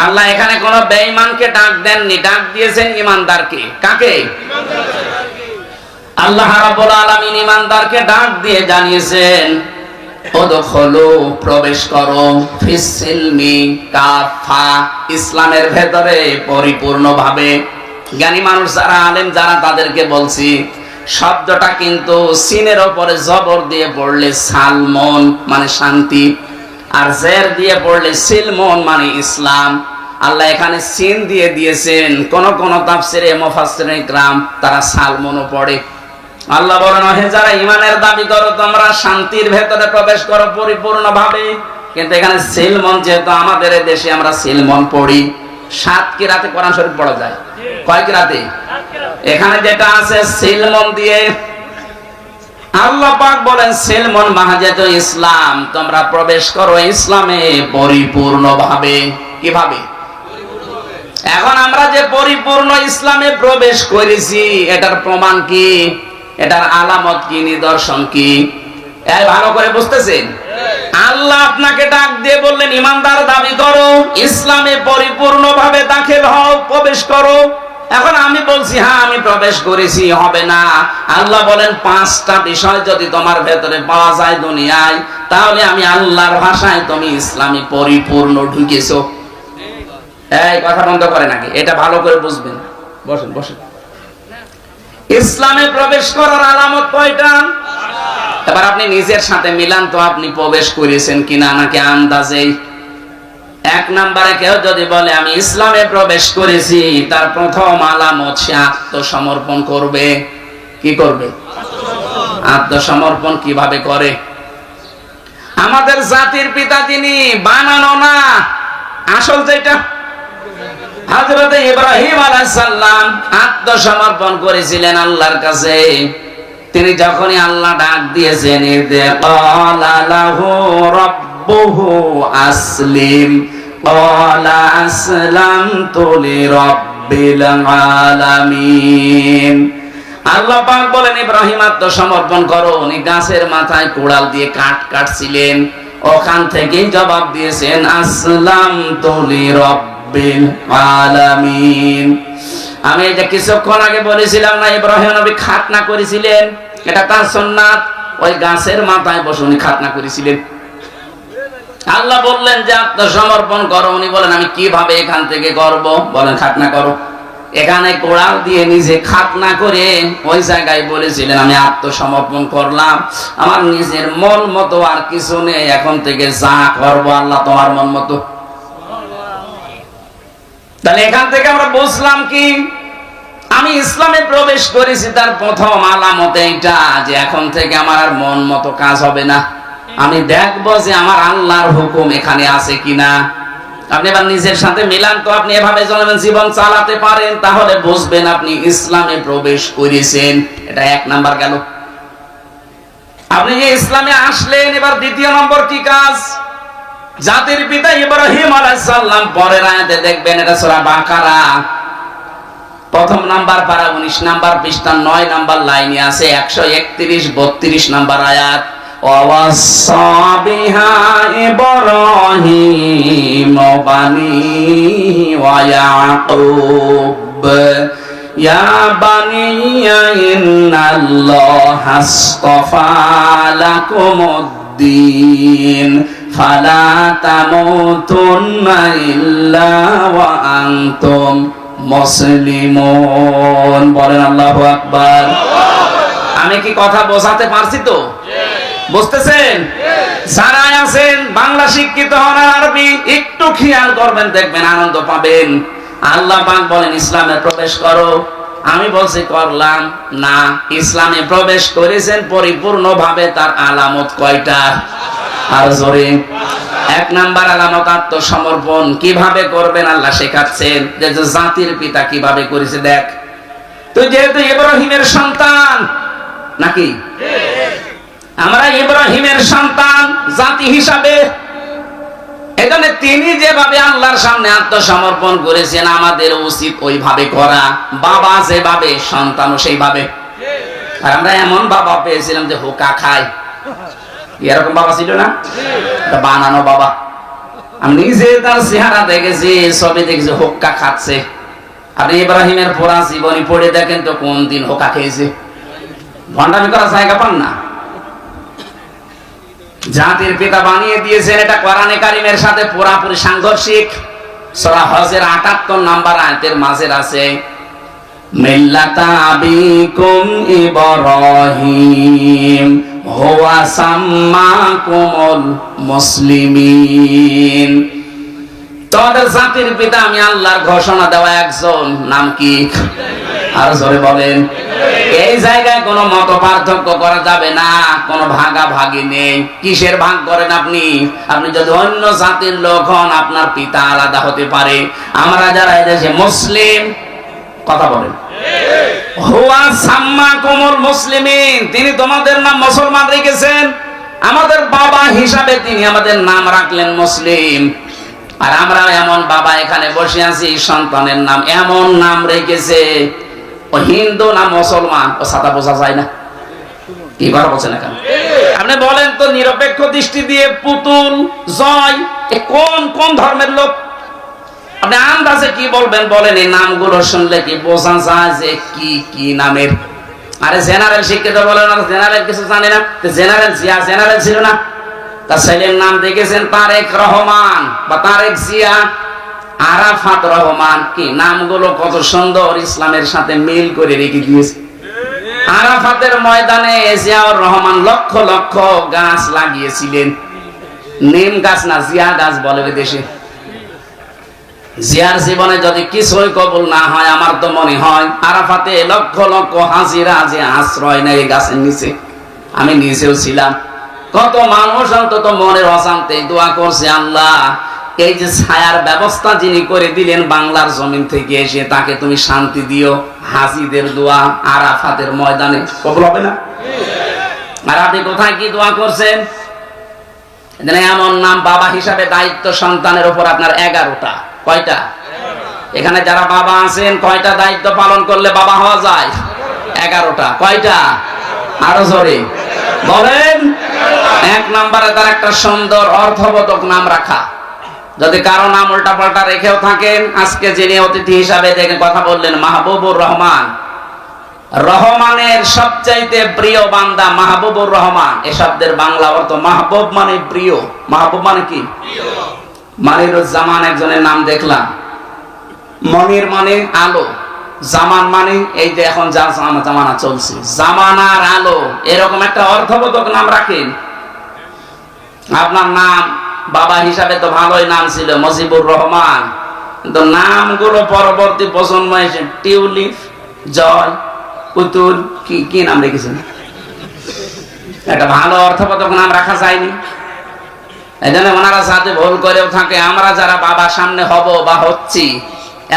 আল্লাহ এখানে কোন বেঈমানকে ডাক দেননি, ডাক দিয়েছেন ঈমানদারকে। কাকে? আল্লাহ রাব্বুল আলামিন ঈমানদারকে ডাক দিয়ে জানিয়েছেন, উদখুলু, প্রবেশ করো, ফিস সিলমি কাফা, ইসলামের ভেতরে পরিপূর্ণভাবে। জ্ঞানী মানুষ যারা, আলেম যারা, তাদেরকে বলছি শব্দটা কিন্তু সিনের উপরে জবর দিয়ে পড়লে সালমন মানে শান্তি, আর জের দিয়ে পড়লে সিলমন মানে ইসলাম। আল্লাহ এখানে সিন দিয়ে দিয়েছেন। কোন কোন তাফসিরে মুফাসসিরিন ইকরাম তারা সালমনও পড়ে। আল্লাহ বলেন, হে যারা ঈমানের দাবি করো, তোমরা শান্তির ভেতরে প্রবেশ করো পরিপূর্ণভাবে। কিন্তু এখানে সিলমন, যেহেতু আমাদের দেশে আমরা সিলমন পড়ি, 7 কিরাতে কোরআন শরীফ পড়া যায়। কয় কিরাতে? এখানে যেটা আছে সিলমন দিয়ে। আল্লাহ পাক বলেন সিলমন মাহাজাতু ইসলাম, তোমরা প্রবেশ করো ইসলামে পরিপূর্ণভাবে। কিভাবে? এখন আমরা যে পরিপূর্ণ ইসলামে প্রবেশ করেছি, এটার প্রমাণ কি? এটার আলামত কি? নিদর্শন কি? এই ভালো করে বুঝতেছেন? আল্লাহ আপনাকে ডাক দিয়ে বললেন, ঈমানদার দাবি করো, ইসলামে পরিপূর্ণভাবে দাখিল হও, প্রবেশ করো। এখন আমি বলছি হ্যাঁ আমি প্রবেশ করেছি, হবে না। আল্লাহ বলেন 5টা বিষয় যদি তোমার ভেতরে পাওয়া যায় দুনিয়ায়, তাহলে আমি আল্লাহর ভাষায় তুমি ইসলামে পরিপূর্ণ ঢুকেছো। এই কথা বন্ধ করে নাকি? এটা ভালো করে বুঝবেন। বসেন বসেন। ইসলামে প্রবেশ করার আলামত কয়টা? এবার আপনি নিজের সাথে মিলান তো, আপনি প্রবেশ করেছেন কিনা, নাকি আন্দাজেই? 1 নম্বরে কেউ যদি বলে আমি ইসলামে প্রবেশ করেছি, তার প্রথম আলামত সে আত্মসমর্পণ করবে। কি করবে? আত্মসমর্পণ কিভাবে করে? আমাদের জাতির পিতা যিনি, বানানো না, আসল যেটা, হযরত ইব্রাহিম আলাইহিস সালাম আত্মসমর্পণ করেছিলেন আল্লাহর কাছে। তিনি যখনই আল্লাহ ডাক দিয়েছেন, ইদে ক্বালা লাহু রাব্বুহু আসলিম, ক্বালা আসলামতু লিরাব্বিল আলামিন। আল্লাহ পাক বলেন ইব্রাহিম আত্মসমর্পণ করো। উনি গাছের মাথায় কোড়াল দিয়ে কাঠ কাটছিলেন, ওখান থেকেই জবাব দিয়েছেন আসলামতু লিরাব্বিল আলামিন। আমি এই যে কিছুক্ষণ আগে বলেছিলাম না, ইব্রাহিম নবী খাতনা করেছিলেন, এটা তার সুন্নাত। ওই গাছের মাথায় বসে উনি খাতনা করেছিলেন। আল্লাহ বললেন যে আত্মসমর্পণ করো। উনি বলেন আমি কিভাবে এখান থেকে করব? বলেন খাতনা করো। এখানে কোড়াল দিয়ে নিজে খাতনা করে ওই জায়গায় বলেছিলেন আমি আত্মসমর্পণ করলাম, আমার নিজের মন মতো আর কিছু নেই, এখন থেকে যা করব আল্লাহ তোমার মন মতো। তাহলে এখান থেকে আমরা বুঝলাম কি? আমি ইসলামে প্রবেশ করেছি, তার প্রথম আলামত এইটা যে এখন থেকে আমার আর মন মতো কাজ হবে না, আমি দেখবো যে আমার আল্লাহর হুকুম এখানে আছে কিনা। আপনি এবার নিজের সাথে মিলান তো, আপনি এভাবে জীবন চালাতে পারেন, তাহলে বুঝবেন আপনি ইসলামে প্রবেশ করেছেন। এটা 1 নাম্বার গেল। আপনি যে ইসলামে আসলেন, এবার 2 নম্বর কি কাজ? জাতির পিতা ইব্রাহিম আলাইহিস সালাম, পরের আয়াতে দেখবেন, এটা সূরা বাকারা 1 নাম্বার পারা 19 নাম্বার পৃষ্ঠা 9 নাম্বার লাইনে আছে, 131-32 নাম্বার আয়াত। ওয়াসাা বিহা ইব্রাহিম বানিহি ওয়া ইয়াকুব ইয়া বানিয়া ইন্নাল্লাহা আসতাফা লাকুমুদ্দীন ফালা তামুতুন্না ইল্লা ওয়া আনতুম মুসলিমুন। বলেন আল্লাহু আকবার। আমি কি কথা বোঝাতে পারছি তো? বুঝতেছেন? যারা আছেন বাংলা শিক্ষিত হন, আরবি একটু খেয়াল করবেন, দেখবেন আনন্দ পাবেন। আল্লাহ পাক বলেন ইসলামে প্রবেশ করো। আমি বলছি করলাম না, ইসলামে প্রবেশ করেছেন পরিপূর্ণভাবে, তার আলামত কয়টা? আর জোরে। 1 নাম্বার আলামত আত্মসমর্পণ। কিভাবে করবেন আল্লাহ শেখাচ্ছেন, যে জাতির পিতা কিভাবে করেছে দেখ। তুই যেহেতু ইব্রাহিমের সন্তান, নাকি আমরা ইব্রাহিমের সন্তান জাতি হিসাবে, এজন্য তিনি যেভাবে আল্লাহর সামনে আত্মসমর্পণ করেছেন, আমাদের উচিত ওইভাবে করা। বাবা যেভাবে, সন্তানও সেইভাবে। আর আমরা এমন বাবা পেয়েছিলাম যে হুকা খায়, এরকম বাবা ছিল না, বানানো বাবা। আমি নিজে তার চেহারা দেখেছি, ছবি দেখেছি, হোক্কা খাচ্ছে। আপনি ইব্রাহিমের পুরা জীবনী পড়ে দেখেন তো কোন দিন হোক্কা খেয়েছে। ভণ্ডামি করার জায়গা পান না। জাতির পিতা বানিয়ে দিয়েছেন, এটা কোরআনে কারিমের সাথে পুরাপুরি সাংঘর্ষিক। সূরা হজের 78 নম্বর আয়াতের মাঝে আছে, মিল্লাতা আবিকুম ইব্রাহিম হুয়া সাম্মাকুমুল মুসলিমিন। তোমাদের জাতির পিতা আমি আল্লাহর ঘোষণা দেওয়া একজন, নাম কি? আর জোরে বলেন। এই জায়গায় কোনো মত পার্থক্য করা যাবে না, কোনো ভাগাভাগি নেই। কিসের ভাগ করেন আপনি? আপনি যদি অন্য জাতির লোক হন, আপনার পিতা আলাদা হতে পারে। আমরা যারা এদেশে মুসলিম, কথা বলেন, হুয়া সাম্মাকুমুল মুসলিমিন, তিনি তোমাদের নাম মুসলমান রেখেছেন। আমাদের বাবা হিসাবে তিনি আমাদের নাম রাখলেন মুসলিম। আর আমরা এমন বাবা এখানে বসে আছি, সন্তানের নাম এমন নাম রেখেছে, ও হিন্দু না মুসলমান ও সাদা বোঝা যায় না। কি কথা বলছেন এখন? আপনি বলেন তো নিরপেক্ষ দৃষ্টি দিয়ে পুতুল, জয় কোন কোন ধর্মের লোক? আপনি আন্দাজে কি বলবেন বলেন? এই নামগুলো শুনলে কি বোঝা যায় যে কি কি নামের? আরে জেনারেল শিক্ষিত বলেন, আর জেনারেল কিছু জানে না। জেনারেল জিয়া জেনারেল ছিল না? তার ছেলের নাম দেখেছেন তারেক রহমান বা তারেক জিয়া, আরাফাত রহমান। কি নামগুলো কত সুন্দর, ইসলামের সাথে মিল করে রেখে দিয়েছে। আরাফাতের ময়দানে জিয়াউর রহমান লক্ষ লক্ষ গাছ লাগিয়েছিলেন। নিম গাছ না, জিয়া গাছ বলে ওই দেশে। জিয়ার জীবনে যদি কিছুই কবুল না হয়, আমার তো মনে হয় আরাফাতে লক্ষ লক্ষ হাজিরা যে আশ্রয় নেয় গাছের নিচে। আমি নিচেও ছিলাম। কত মানুষ অন্তত মনের অশান্তি দোয়া করছে, আল্লাহ এই যে ছায়ার ব্যবস্থা যিনি করে দিলেন বাংলার জমিন থেকে এসে, তাকে তুমি শান্তি দিও। হাজিদের দোয়া আরাফাতের ময়দানে কবুল হবে না? আর আপনি কোথায় কি দোয়া করছেন? এমন নাম বাবা হিসাবে দায়িত্ব সন্তানের উপর আপনার 11টা। কয়টা? এখানে যারা বাবা আছেন, কয়টা দায়িত্ব পালন করলে বাবা হওয়া যায়? 11টা। কয়টা? আরো জোরে বলেন। 1 নম্বরে তার একটা সুন্দর অর্থবোধক নাম রাখা। যদি কারো নাম উল্টা পাল্টা রেখেও থাকেন, আজকে যিনি অতিথি হিসাবে দেখে কথা বললেন মাহবুবুর রহমান, রহমানের সবচাইতে প্রিয় বান্দা মাহবুবুর রহমান। এ শব্দের বাংলা অর্থ মাহবুব মানে প্রিয়। মাহবুব মানে কি? মনিরুজ্জামান একজনের নাম দেখলাম। মনির মানে আলো, জামান মানে এই যে এখন যা জামানা চলছে, জামানার আলো, এরকম একটা অর্থবোধক নাম রাখেন। আপনার নাম বাবা হিসাবে তো ভালোই নাম ছিল মুজিবুর রহমান, কিন্তু নামগুলো পরবর্তী প্রজন্ম এসে টিউলিপ, জয়, পুতুল, কি কি নাম রেখেছেন? একটা ভালো অর্থবোধক নাম রাখা যায়নি। এই জন্য ওনারা সাথে ভুল করেও থাকে। আমরা যারা বাবার সামনে হব বা হচ্ছি,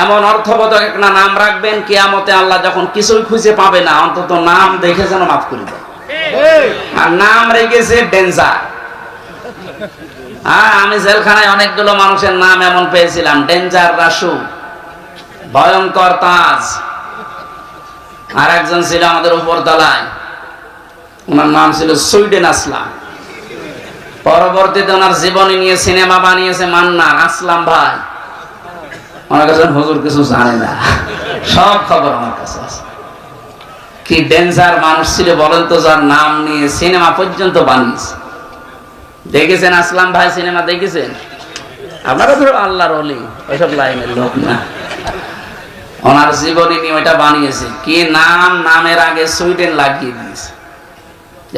এমন অর্থবোধক একটা নাম রাখবেন, কিয়ামতে আল্লাহ যখন কিছুই খুঁজে পাবে না, অন্তত নাম দেখে যেন মাফ করে দেয়। আর নাম রেখেছে ডেঞ্জার। আমি জেলখানায় অনেকগুলো মানুষের নাম এমন পেয়েছিলাম, ডেঞ্জার রাসু, ভয়ঙ্কর তাজ। আর একজন ছিল আমাদের উপর তলায়, ওনার নাম ছিল সুইডেন আসলাম। পরবর্তীতে ওনার জীবনী নিয়ে সিনেমা বানিয়েছে মান্নার আসলাম ভাই। ওনার কাছে হুজুর কিছু জানে না, সব খবর আমার কাছে আছে। কি ডেঞ্জার মানুষ ছিল বলেন তো, যার নাম নিয়ে সিনেমা পর্যন্ত বানিয়েছে। দেখেছেন আসলাম ভাই সিনেমা? দেখেছেন? আপনারা ধরো আল্লাহর ওলি, ওইসব লাইনের লোক না। ওনার জীবনী নিয়ে ওইটা বানিয়েছে। কি নাম, নামের আগে সুইডেন লাগিয়ে দিয়েছে।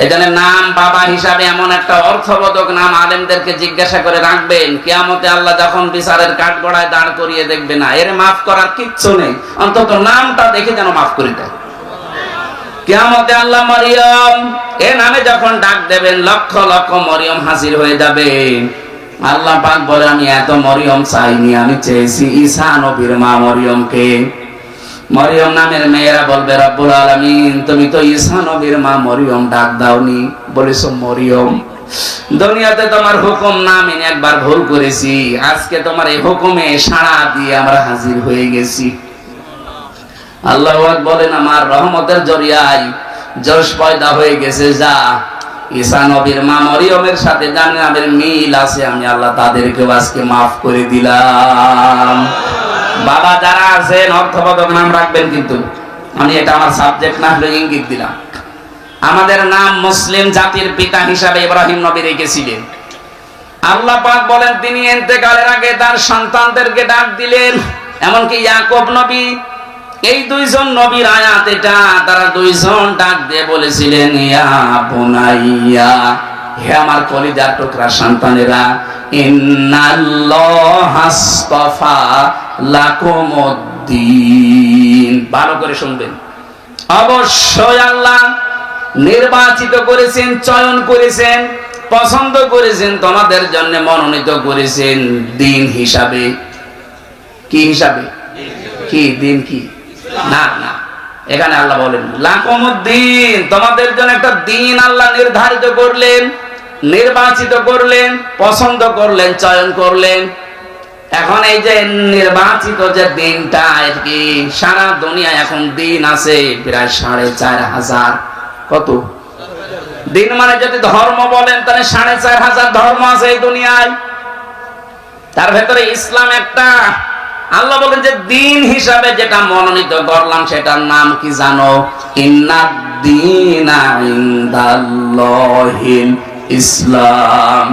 এখানে নাম বাবা হিসাবে এমন একটা অর্থবোধক নাম আলেমদেরকে জিজ্ঞাসা করে রাখবেন, কিয়ামতে আল্লাহ যখন বিচারের কাঠগড়ায় দাঁড় করিয়ে দেখবে না, এর মাফ করার কিচ্ছু নেই, অন্তত নামটা দেখে যেন মাফ করে দেয়। কিয়ামতে আল্লাহ মরিয়ম এ নামে যখন ডাক দেবেন, লক্ষ লক্ষ মরিয়ম হাজির হয়ে যাবে। আল্লাহ পাক বলে, আমি এত মরিয়ম চাইনি, আমি চেয়েছি ঈসা নবীর মা মরিয়মকে। মরিয়ম নামের মেয়েরা বলবে, রব্বুল আলামিন তুমি তো ঈসা নবীর মা মরিয়ম ডাক দাওনি, বলেছো মরিয়ম। দুনিয়াতে তোমার হুকুম না মেনে একবার ভুল করেছি, আজকে তোমার এই হুকুমে সাড়া দিয়ে আমরা হাজির হয়ে গেছি। আল্লাহ বলেন, আমার রহমতের জরিয়ায় জোশ পয়দা হয়ে গেছে, যা ঈসা নবীর মা মরিয়মের সাথে যার নামের মিল আছে, আমি আল্লাহ তাদেরকেও আজকে মাফ করে দিলাম। বাবা যারা আছেন অর্থবোধক নাম রাখবেন, কিন্তু আমি এটা আমার সাবজেক্ট না হলে ইঙ্গিত দিলাম। আমাদের নাম মুসলিম জাতির পিতা হিসাবে ইব্রাহিম নবী রেখেছিলেন। আল্লাহ পাক বলেন তিনি ইন্তেকালের আগে তার সন্তানদেরকে ডাক দিলেন, এমনকি ইয়াকুব নবী, এই দুইজন নবীর আয়াত এটা, তারা দুইজন ডাক দিয়ে বলেছিলেন ইয়া বুনাইয়া, হে আমার কলিজার টুকরা সন্তানেরা, ইন্নাল্লাহা আসতাফা লাকুমুদ্দিন। ভালো করে শুনবেন, অবশ্যই আল্লাহ নির্বাচিত করেছেন, চয়ন করেছেন, পছন্দ করেছেন, তোমাদের জন্য মনোনীত করেছেন দিন হিসাবে। কি হিসাবে? কি দিন? কি না না, এখানে আল্লাহ বলেন লাকুমুদ্দিন, তোমাদের জন্য একটা দিন আল্লাহ নির্ধারিত করলেন, নির্বাচিত করলেন, পছন্দ করলেন, চয়ন করলেন। এখন এই যে নির্বাচিত যে দিনটা, এর কি সারা দুনিয়ায় এখন দিন আছে প্রায় 4500। কত দিন? মানে যদি ধর্ম বলেন তাহলে 4500 ধর্ম আছে এই দুনিয়ায়, তার ভেতরে ইসলাম একটা। আল্লাহ বলেন যে দিন হিসাবে যেটা মনোনীত করলাম সেটার নাম কি জানো? ইন্নাদ-দীনা ইনদাল্লাহিল ইসলাম।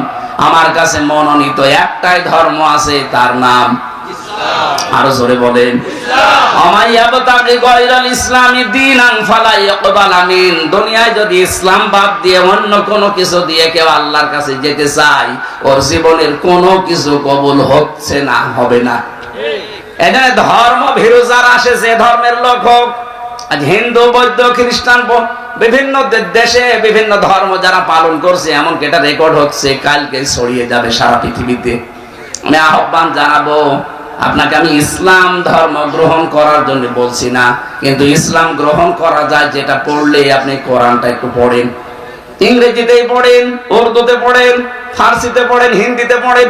আমার কাছে মনোনীত একটাই ধর্ম আছে, তার নাম ইসলাম। আরো জোরে বলেন আমাইয়াবতাগি গায়রাল ইসলামি দীনান ফালা ইয়াকবাল মিন। দুনিয়ায় যদি ইসলাম বাদ দিয়ে অন্য কোনো কিছু দিয়ে কেউ আল্লাহর কাছে যেতে চায়, ওর জীবনের কোনো কিছু কবুল হচ্ছে না, হবে না। এখানে ধর্ম ভীরু যারা আসে, যে ধর্মের লোক হোক, আজ হিন্দু, বৌদ্ধ, খ্রিস্টান, বিভিন্ন দেশে বিভিন্ন ধর্ম যারা পালন করছে, এমনকি এটা রেকর্ড হচ্ছে, কালকে ছড়িয়ে যাবে সারা পৃথিবীতে। আমি আহ্বান জানাবো আপনাকে, আমি ইসলাম ধর্ম গ্রহণ করার জন্য বলছি না, কিন্তু ইসলাম গ্রহণ করা যায় যেটা পড়লে আপনি কোরআনটা একটু পড়েন, ইংরেজিতেই পড়েন, উর্দুতে পড়েন, ফার্সিতে পড়েন, হিন্দিতে পড়েন।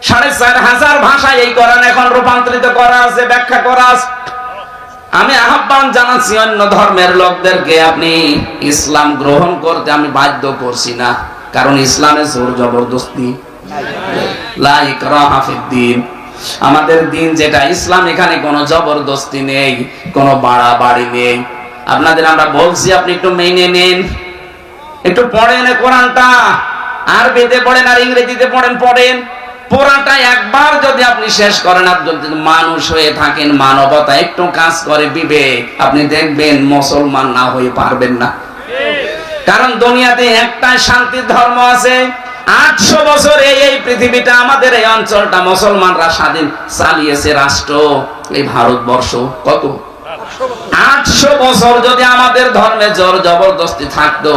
4500 ভাষায় এই কোরআন এখন রূপান্তরিত করা আছে, ব্যাখ্যা করা আছে। আমি আহ্বান জানাচ্ছি অন্য ধর্মের লোকদেরকে, আপনি ইসলাম গ্রহণ করতে আমি বাধ্য করছি না, কারণ ইসলামে জোর জবরদস্তি লা ইকরাহা ফিদ্দীন। আমাদের দিন যেটা ইসলাম, এখানে কোনো জবরদস্তি নেই, কোনো বাড়াবাড়ি নেই। আপনাদের আমরা বলছি আপনি একটু মেনে নেন, একটু পড়েন কোরআনটা, আরবিতে পড়েন আর ইংরেজিতে পড়েন। পুরাটা একবার যদি আপনি শেষ করেন, আর যদি মানুষ হয়ে থাকেন, মানবতা একটু কাজ করে, বিবেক, আপনি দেখবেন মুসলমান না হয়ে পারবেন না। কারণ দুনিয়াতে একটাই শান্তির ধর্ম আছে। 800 বছর এই পৃথিবীটা, আমাদের এই অঞ্চলটা মুসলমানরা স্বাধীন চালিয়েছে রাষ্ট্র, এই ভারতবর্ষ। কত? 800 বছর যদি আমাদের ধর্মে জোর জবরদস্তি থাকতো,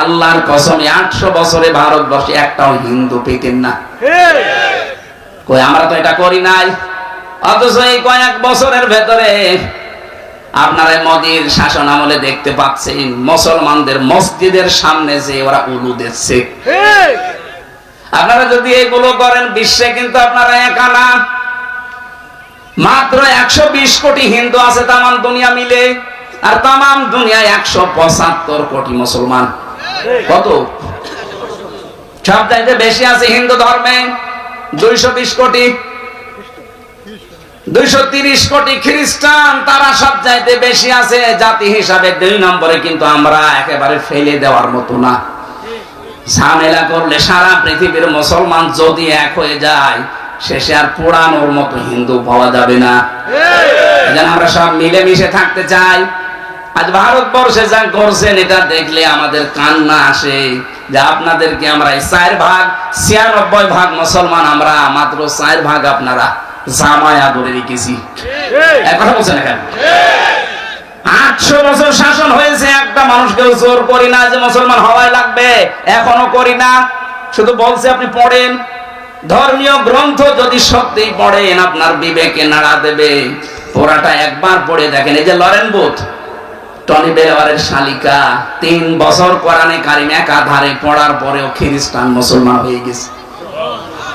আল্লাহর কসম 800 বছরে ভারতবর্ষে একটাও হিন্দু পেতেন না। কই আমরা তো এটা করি নাই, অথচ এই কয়েক বছরের ভেতরে আপনারা মোদির শাসন আমলে দেখতে পাচ্ছেন মুসলমানদের মসজিদের সামনে যে ওরা উলু দিচ্ছে। আপনারা যদি এইগুলো করেন, বিশ্বে কিন্তু আপনারা একা না, মাত্র 120 কোটি হিন্দু আছে তামাম দুনিয়া মিলে, আর তামাম দুনিয়ায় 175 কোটি মুসলমান। কত? সবচাইতে বেশি আছে হিন্দু ধর্মে 220 কোটি, 230 কোটি খ্রিস্টান, তারা সবচাইতে বেশি আছে জাতি হিসাবে 2 নম্বরে। কিন্তু আমরা একেবারে ফেলে দেওয়ার মতো না। ঝামেলা করলে সারা পৃথিবীর মুসলমান যদি এক হয়ে যায়, শেষে আর পোড়ানোর মতো হিন্দু পাওয়া যাবে না। আমরা সব মিলেমিশে থাকতে চাই। আজ ভারতবর্ষে যা করছেন, এটা দেখলে আমাদের কান্না আসে যে আপনাদেরকে আমরা 4 ভাগ 96 ভাগ মুসলমান, আমরা মাত্র 4 ভাগ আপনারা জামায়া ধরে রেখেছি। কথা বলছেন এখানে 800 বছর শাসন হয়েছে, একটা মানুষকেও জোর করি না যে মুসলমান হওয়াই লাগবে, এখনো করি না। শুধু বলছে আপনি পড়েন, ধর্মীয় গ্রন্থ যদি সত্যি পড়েন আপনার বিবেকে নাড়া দেবে। পুরাটা একবার পড়ে দেখেন। এই যে লরেন বুথ, টনি বেলারের শালিকা, 3 বছর কোরআনে কারিম একাধারে পড়ার পরেও খ্রিস্টান মুসলমান হয়ে গেছে।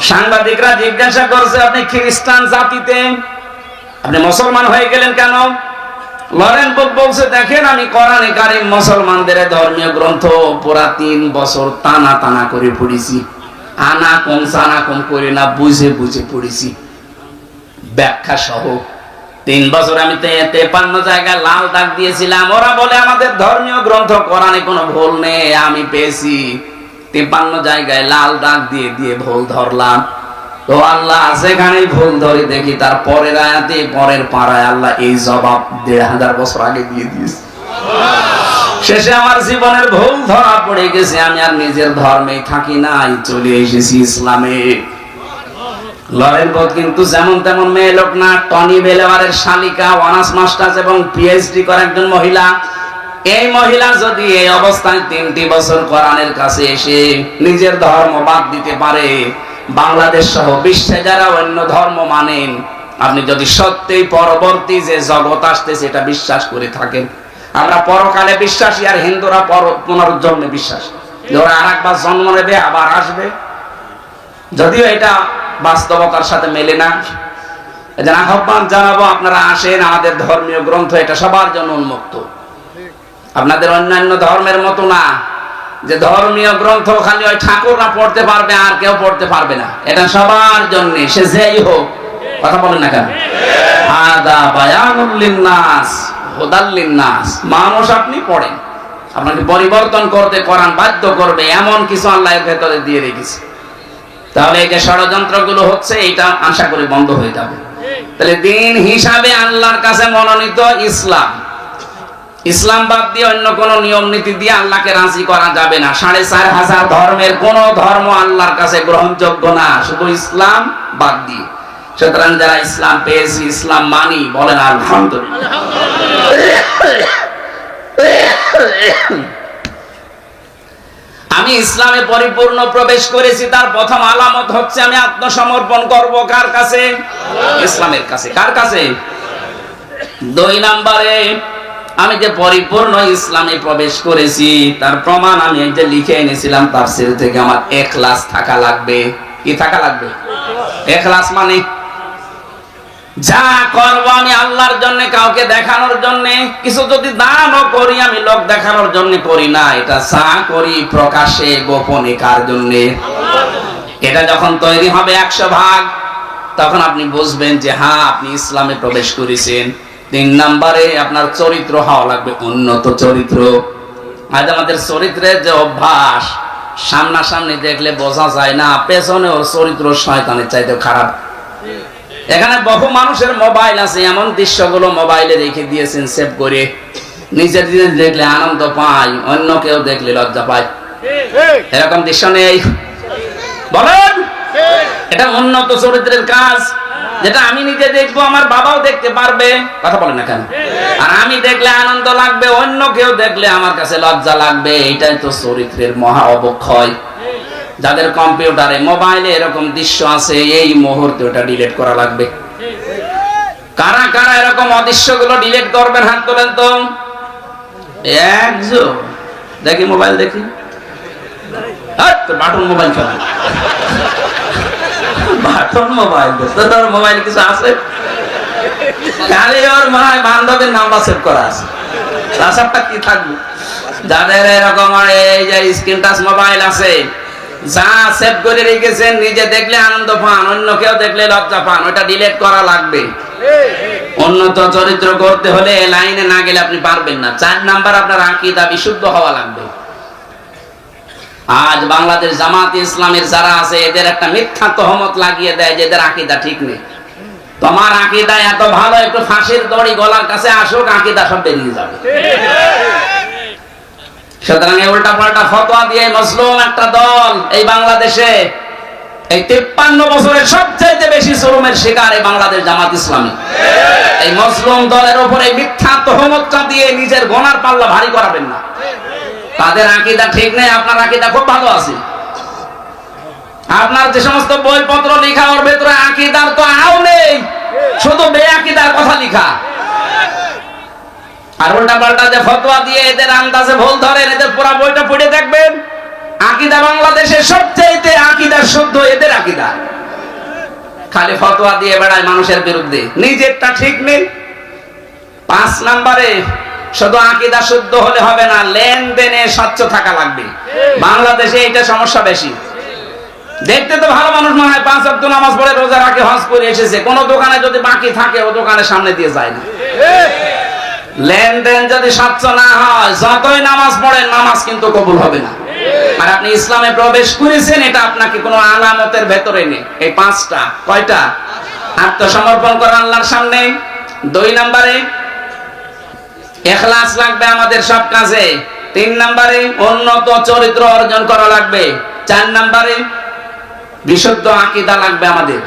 সাংবাদিকরা জিজ্ঞাসা করছে, আপনি খ্রিস্টান জাতিতে আপনি মুসলমান হয়ে গেলেন কেন? লরেন বুক বলছে, দেখেন আমি কোরআনে কারীম মুসলমানদের ধর্মীয় গ্রন্থ পুরা 3 বছর টানা টানা করে পড়েছি, আনা কম সানা কম করে না, বুঝে বুঝে পড়েছি ব্যাখ্যা সহ। 3 বছর আমি 53 জায়গায় লাল দাগ দিয়েছিলাম। ওরা বলে আমাদের ধর্মীয় গ্রন্থ কোরআনে কোনো ভুল নেই, আমি পেয়েছি 53 জায়গায় লাল দাগ দিয়ে দিয়ে ভুল ধরলাম। তো আল্লাহ যেখানেই ভুল ধরে দেখি তার পরের আয়াতে পরের পাড়ায় আল্লাহ এই জবাব 1500 বছর আগে দিয়ে দিয়েছে। শেষে আমার জীবনের ভুল ধরা পড়ে গেছে, আমি আর নিজের ধর্মেই থাকি নাই, চলে এসেছি ইসলামে। লরেন বোধ কিন্তু যেমন তেমন মেয়ে লোক না, টনি বেলেওয়ারের শালিকা, অনার্স মাস্টার্স এবং পিএইচডি করা একজন মহিলা। এই মহিলা যদি এই অবস্থায় 3টি বছর কোরআনের কাছে এসে নিজের ধর্ম বাদ দিতে পারে, বাংলাদেশ সহ বিশ্বে যারা অন্য ধর্ম মানেন, আপনি যদি সত্যিই পরবর্তী যে জগৎ আসতেছে এটা বিশ্বাস করে থাকেন, আমরা পরকালে বিশ্বাসী আর হিন্দুরা পুনরুজ্জন্মে বিশ্বাসী, ওরা আরেকবার জন্ম নেবে আবার আসবে, যদিও এটা বাস্তবতার সাথে মেলে না। এজন্য আহ্বান জানাবো, আপনারা আসেন, আমাদের ধর্মীয় গ্রন্থ এটা সবার জন্য উন্মুক্ত। আপনাদের অন্যান্য ধর্মের মতো না যে ধর্মীয় গ্রন্থ খালি ওই ঠাকুররা পড়তে পারবে আর কেউ পড়তে পারবে না, এটা সবার জন্য, সে যেই হোক। কথা বলেন না কেন? হাদা বায়ানুল লিন্নাস হুদাল লিন্নাস। মানুষ আপনি পড়েন, আপনাকে পরিবর্তন করতে কোরআন বাধ্য করবে, এমন কিছু আল্লাহ এর ভেতরে দিয়ে রেখেছে। তাহলে এই যে ষড়যন্ত্রগুলো হচ্ছে এটা আশা করি বন্ধ হয়ে যাবে। তাহলে দিন হিসাবে আল্লাহর কাছে মনোনীত ইসলাম, ইসলাম বাদ দিয়ে অন্য কোন নিয়ম নীতি দিয়ে আল্লাহকে রাজি করা যাবে না। 4500 ধর্মের কোন ধর্ম আল্লাহর কাছে গ্রহণযোগ্য না, শুধু ইসলাম বাদ দিয়ে। সুতরাং যারা ইসলাম পেয়েছি, ইসলাম মানি, বলেন আলহামদুলিল্লাহ। আমি ইসলামে পরিপূর্ণ প্রবেশ করেছি, তার প্রথম আলামত হচ্ছে আমি আত্মসমর্পণ করব কার কাছে? ইসলামের কাছে। কার কাছে? 2 নম্বরে আমি যে পরিপূর্ণ ইসলামে প্রবেশ করেছি তার প্রমাণ আমি এই যে লিখে এনেছিলাম তাফসীর থেকে, আমার ইখলাস থাকা লাগবে। কি থাকা লাগবে? ইখলাস মানে যা করব আমি আল্লাহর জন্য, কাউকে দেখানোর জন্য। কিছু যদি দানও করি আমি লোক দেখানোর জন্য করি না, এটা যা করি প্রকাশ্যে গোপনে কার জন্য? এটা যখন তৈরি হবে 100 ভাগ, তখন আপনি বুঝবেন যে হ্যাঁ আপনি ইসলামে প্রবেশ করেছেন। 3 নম্বরে আপনার চরিত্র হওয়া লাগবে উন্নত চরিত্র। আজ আমাদের চরিত্রের যে অভ্যাস, সামনাসামনি দেখলে বোঝা যায় না, পেছনে ওর চরিত্র শয়তানের চাইতে খারাপ। এখানে বহু মানুষের মোবাইল আছে, এমন দৃশ্যগুলো মোবাইলে রেখে দিয়েছেন সেভ করে, নিজের জিনিস দেখলে আনন্দ পায়, অন্য কেউ দেখলে লজ্জা পায়। এরকম দৃশ্য নেই? বলেন, এটা উন্নত চরিত্রের কাজ, যেটা আমি নিজে দেখবো, আমার বাবাও দেখতে পারবে। কথা বলেন না কেন? আর আমি দেখলে আনন্দ লাগবে, অন্য কেউ দেখলে আমার কাছে লজ্জা লাগবে। এটাই তো চরিত্রের মহা অবক্ষয়। যাদের কম্পিউটারে মোবাইলে এরকম দৃশ্য আছে, এই মুহূর্তে ওটা ডিলিট করা লাগবে। কারা কারা এরকম অদৃশ্যগুলো ডিলিট করবেন? হাত তোলেন তো। একজন দেখি, মোবাইল দেখি। বাটন মোবাইল চলে, বাটন মোবাইল। তোর মোবাইল কিছু আছে? খালি ওর মনে হয় বান্ধবের নাম্বার সেভ করা আছে, তাছাড়া কি থাকবে? যাদের এরকম এই যে স্ক্রিন টাচ মোবাইল আছে, যা সেভ করে রেখেছেন, নিজে দেখলে আনন্দ পান, অন্য কেউ দেখলে লজ্জা পান, ওটা ডিলিট করা লাগবে। উন্নত চরিত্র করতে হলে লাইনে না গেলে আপনি পারবেন না। 4 নাম্বার, আপনার আকীদা বিশুদ্ধ হওয়া লাগবে। আজ বাংলাদেশ জামাত ইসলামের যারা আছে, এদের একটা মিথ্যা তহমত লাগিয়ে দেয় যে এদের আকীদা ঠিক নেই। তোমার আকীদা এত ভালো, একটু ফাঁসির দড়ি গলার কাছে আসুক, আকীদা সব বেরিয়ে যাবে। সুতরাং এই উল্টা পাল্টা ফতোয়া দিয়ে মজলুম একটা দল এই বাংলাদেশে, এই 53 বছরের সবচেয়ে বেশি জুলুমের শিকার এই বাংলাদেশ জামাত ইসলামী। এই মজলুম দলের উপরে মিথ্যা তহমতটা দিয়ে নিজের গোনার পাল্লা ভারী করাবেন না। তাদের আকীদা ঠিক নেই, আপনার আকীদা খুব ভালো আছে। আপনার যে সমস্ত বইপত্র লেখা, ওর ভেতরে আকীদার তো আও নেই, শুধু বেআকিদার কথা লেখা। আর উল্টা পাল্টা যে ফতোয়া দিয়ে এদের আন্দাজে ভুল ধরেন, এদের পুরো বইটা পড়ে দেখবেন। আকীদা বাংলাদেশের সবচেয়ে আকীদা শুদ্ধ এদের আকীদা। খালি ফতোয়া দিয়ে বেড়ায় মানুষের বিরুদ্ধে, নিজেরটা ঠিক নেই। 5 নম্বরে শুধু আকীদা শুদ্ধ হলে হবে না, লেনদেনে স্বচ্ছ থাকা লাগবে। বাংলাদেশে এইটা সমস্যা বেশি। দেখতে তো ভালো মানুষ মনে হয়, 5 ওয়াক্ত নামাজ পড়ে, রোজা রাখে, হজ করে এসেছে, কোন দোকানে যদি বাকি থাকে ও দোকানের সামনে দিয়ে যায় না। লেনদেন যদি স্বচ্ছ না হয়, যতই নামাজ পড়েন নামাজ কিন্তু কবুল হবে না। আর আপনি ইসলামে প্রবেশ করেছেন, এটা আপনাকে কোনো আলামতের ভেতরে নেই। এই 5টা, কয়টা? আত্মসমর্পণ করা আল্লাহর সামনে। 2 নম্বরে ইখলাস লাগবে আমাদের সব কাজে। 3 নম্বরে উন্নত চরিত্র অর্জন করা লাগবে। 4 নম্বরে বিশুদ্ধ আকীদা লাগবে আমাদের।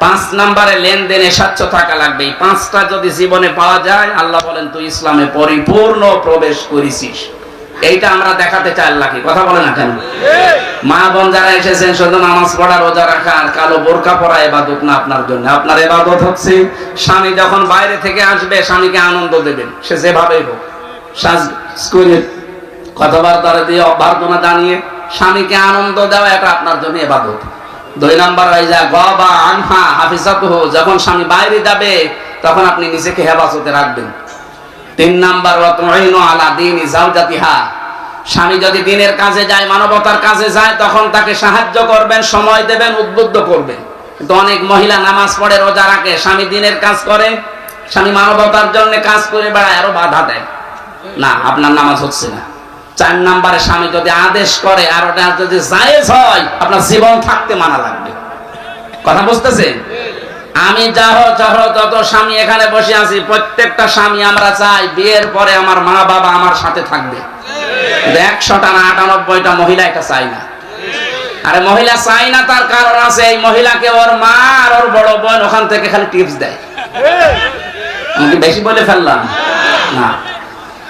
5 নম্বরে লেনদেনে স্বচ্ছ থাকা লাগবে। এই 5টা যদি জীবনে পাওয়া যায়, আল্লাহ বলেন তুই ইসলামে পরিপূর্ণ প্রবেশ করেছিস। এইটা আমরা দেখাতে চাই আল্লাহকে। কথা বলে না কেন? মা বোন যারা এসেছেন, শুধু নামাজ পড়া, রোজা রাখা আর কালো বোরকা পরা ইবাদত না আপনার জন্য। আপনার ইবাদত হচ্ছে স্বামী যখন বাইরে থেকে আসবে, স্বামীকে আনন্দ দেবেন, সে যেভাবেই হোক, সাজ করে কথাবার্তা দিয়ে অভ্যর্থনা জানিয়ে স্বামীকে আনন্দ দেওয়া, এটা আপনার জন্য ইবাদত। 2 নম্বর ওয়াইজা গাবা আনহা হাফিজাতুহু, যখন স্বামী বাইরে যাবে তখন আপনি নিজেকে হেফাজতে রাখবেন। 3 নাম্বার ওয়াতুইনু আলা দীনি যাওজাতিহা, স্বামী যদি দিনের কাজে যায়, মানবতার কাজে যায়, তখন তাকে সাহায্য করবেন, সময় দেবেন, উদ্বুদ্ধ করবেন। কিন্তু অনেক মহিলা নামাজ পড়ে, রোজা রাখে, স্বামী দিনের কাজ করে, স্বামী মানবতার জন্য কাজ করে বেড়ায়, আরো বাধা দেয়, না আপনার নামাজ হচ্ছে না। 4 নম্বরে স্বামী যদি আদেশ করে আর ওটা যদি জায়েজ হয়, আপনার জীবন থাকতে মানা লাগবে। কথা বুঝতেছেন? আমি যত স্বামী এখানে বসে আছি, প্রত্যেকটা স্বামী আমরা চাই বিয়ের পরে আমার মা বাবা আমার সাথে থাকবে। 100টা না 98টা মহিলা এটা চাই না। আরে মহিলা চাই না, তার কারণ আছে। এই মহিলাকে ওর মা আর ওর বড় বোন ওখান থেকে খালি টিপস দেয়। আমি বেশি বলে ফেললাম না?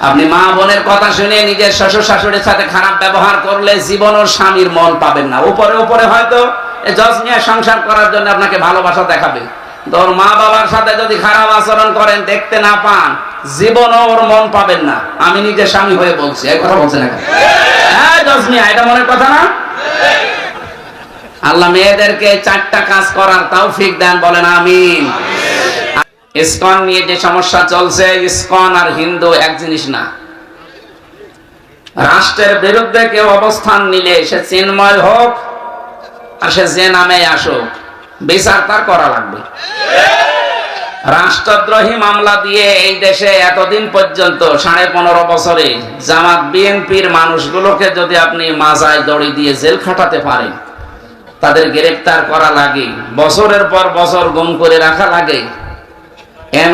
আপনি মা বোনের কথা শুনে নিজের শ্বশুর শাশুড়ির সাথে খারাপ ব্যবহার করলে জীবন ওর স্বামীর মন পাবেন না। উপরে উপরে হয়তো জজ নিয়ে সংসার করার জন্য আপনাকে ভালোবাসা দেখাবে, তোর মা বাবার সাথে যদি খারাপ আচরণ করেন, দেখতে না পান, জীবনও ওর মন পাবেন না। আমি নিজে স্বামী হয়ে বলছি, এই কথা বলছেন না? হ্যাঁ জজ মিয়া, এটা মনের কথা না? আল্লাহ মেয়েদেরকে 4টা কাজ করার তৌফিক দেন, বলেন আমিন। ইসকন নিয়ে যে সমস্যা চলছে, ইসকন আর হিন্দু এক জিনিস না। রাষ্ট্রের বিরুদ্ধে কেউ অবস্থান নিলে, সে চিন্ময় হোক আর সে যে নামে আসুক, বিচার তার করা লাগবে। রাষ্ট্রদ্রোহী মামলা দিয়ে এই দেশে এতদিন পর্যন্ত 15.5 বছরে জামাত বিএনপির মানুষগুলোকে যদি আপনি মাজায় দড়ি দিয়ে জেল খাটাতে পারেন, তাদের গ্রেফতার করা লাগে, বছরের পর বছর গুম করে রাখা লাগে,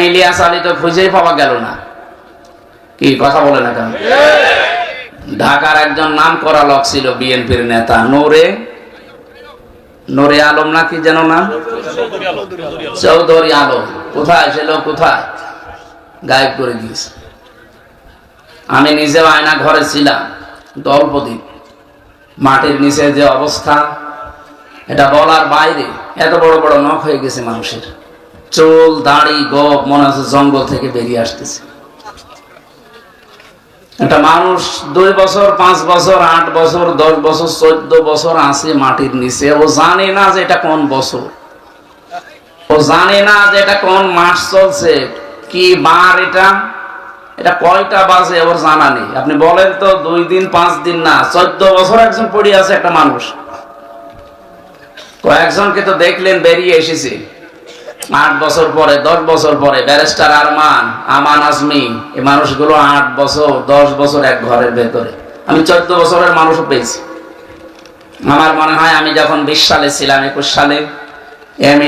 ইলিয়াস আলী তো খুঁজেই পাওয়া গেল না। কি কথা বলে না কেন? ঢাকার একজন নাম করা লোক ছিল বিএনপির নেতা, নোরে আলম নাকি যেন নাম, চৌধুরী আলম। কোথায় সে লোক? কোথায়? গায়েব করে দিয়েছে। আমি নিজেও আয়না ঘরে ছিলাম, অল্প দিন। মাটির নিচে যে অবস্থা, এটা বলার বাইরে। এত বড় বড় নখ হয়ে গেছে মানুষের, চুল দাড়ি গোপ, মনে হচ্ছে জঙ্গল থেকে বেরিয়ে আসতেছে। একটা মানুষ 2 বছর 5 বছর 8 বছর 10 বছর 14 বছর আছে মাটির নিচে। ও জানে না যে এটা কোন বছর, ও জানে না যে এটা কোন মাস চলছে, কি বার, এটা কয়টা বাজে ওর জানা নেই। আপনি বলেন তো 2 দিন 5 দিন না, 14 বছর একজন পড়ে আছে একটা মানুষ। কয়েকজনকে তো দেখলেন বেরিয়ে এসেছে 8 বছর পরে, 10 বছর পরে। ব্যারিস্টার আমান আজমি, এই মানুষগুলো 8 বছর 10 বছর এক ঘরের ভেতরে। আমি 14 বছরের মানুষও পেয়েছি। আমার মনে হয় আমি যখন 20 সালে ছিলাম, 21 সালে,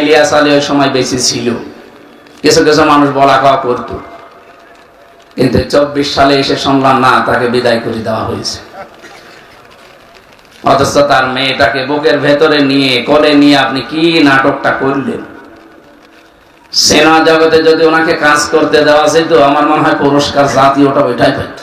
ইলিয়াস আলী ওই সময় বেশি ছিল। কিছু কিছু মানুষ বলা খাওয়া করতো, কিন্তু 24 সালে এসে শুনলাম না, তাকে বিদায় করে দেওয়া হয়েছে। অথচ তার মেয়েটাকে বুকের ভেতরে নিয়ে, কোলে নিয়ে আপনি কি নাটকটা করলেন। সেনা জগতে যদি ওনাকে কাজ করতে দেওয়া যেত, আমার মনে হয় পুরস্কার জাতীয়টা ওইটাই পেত।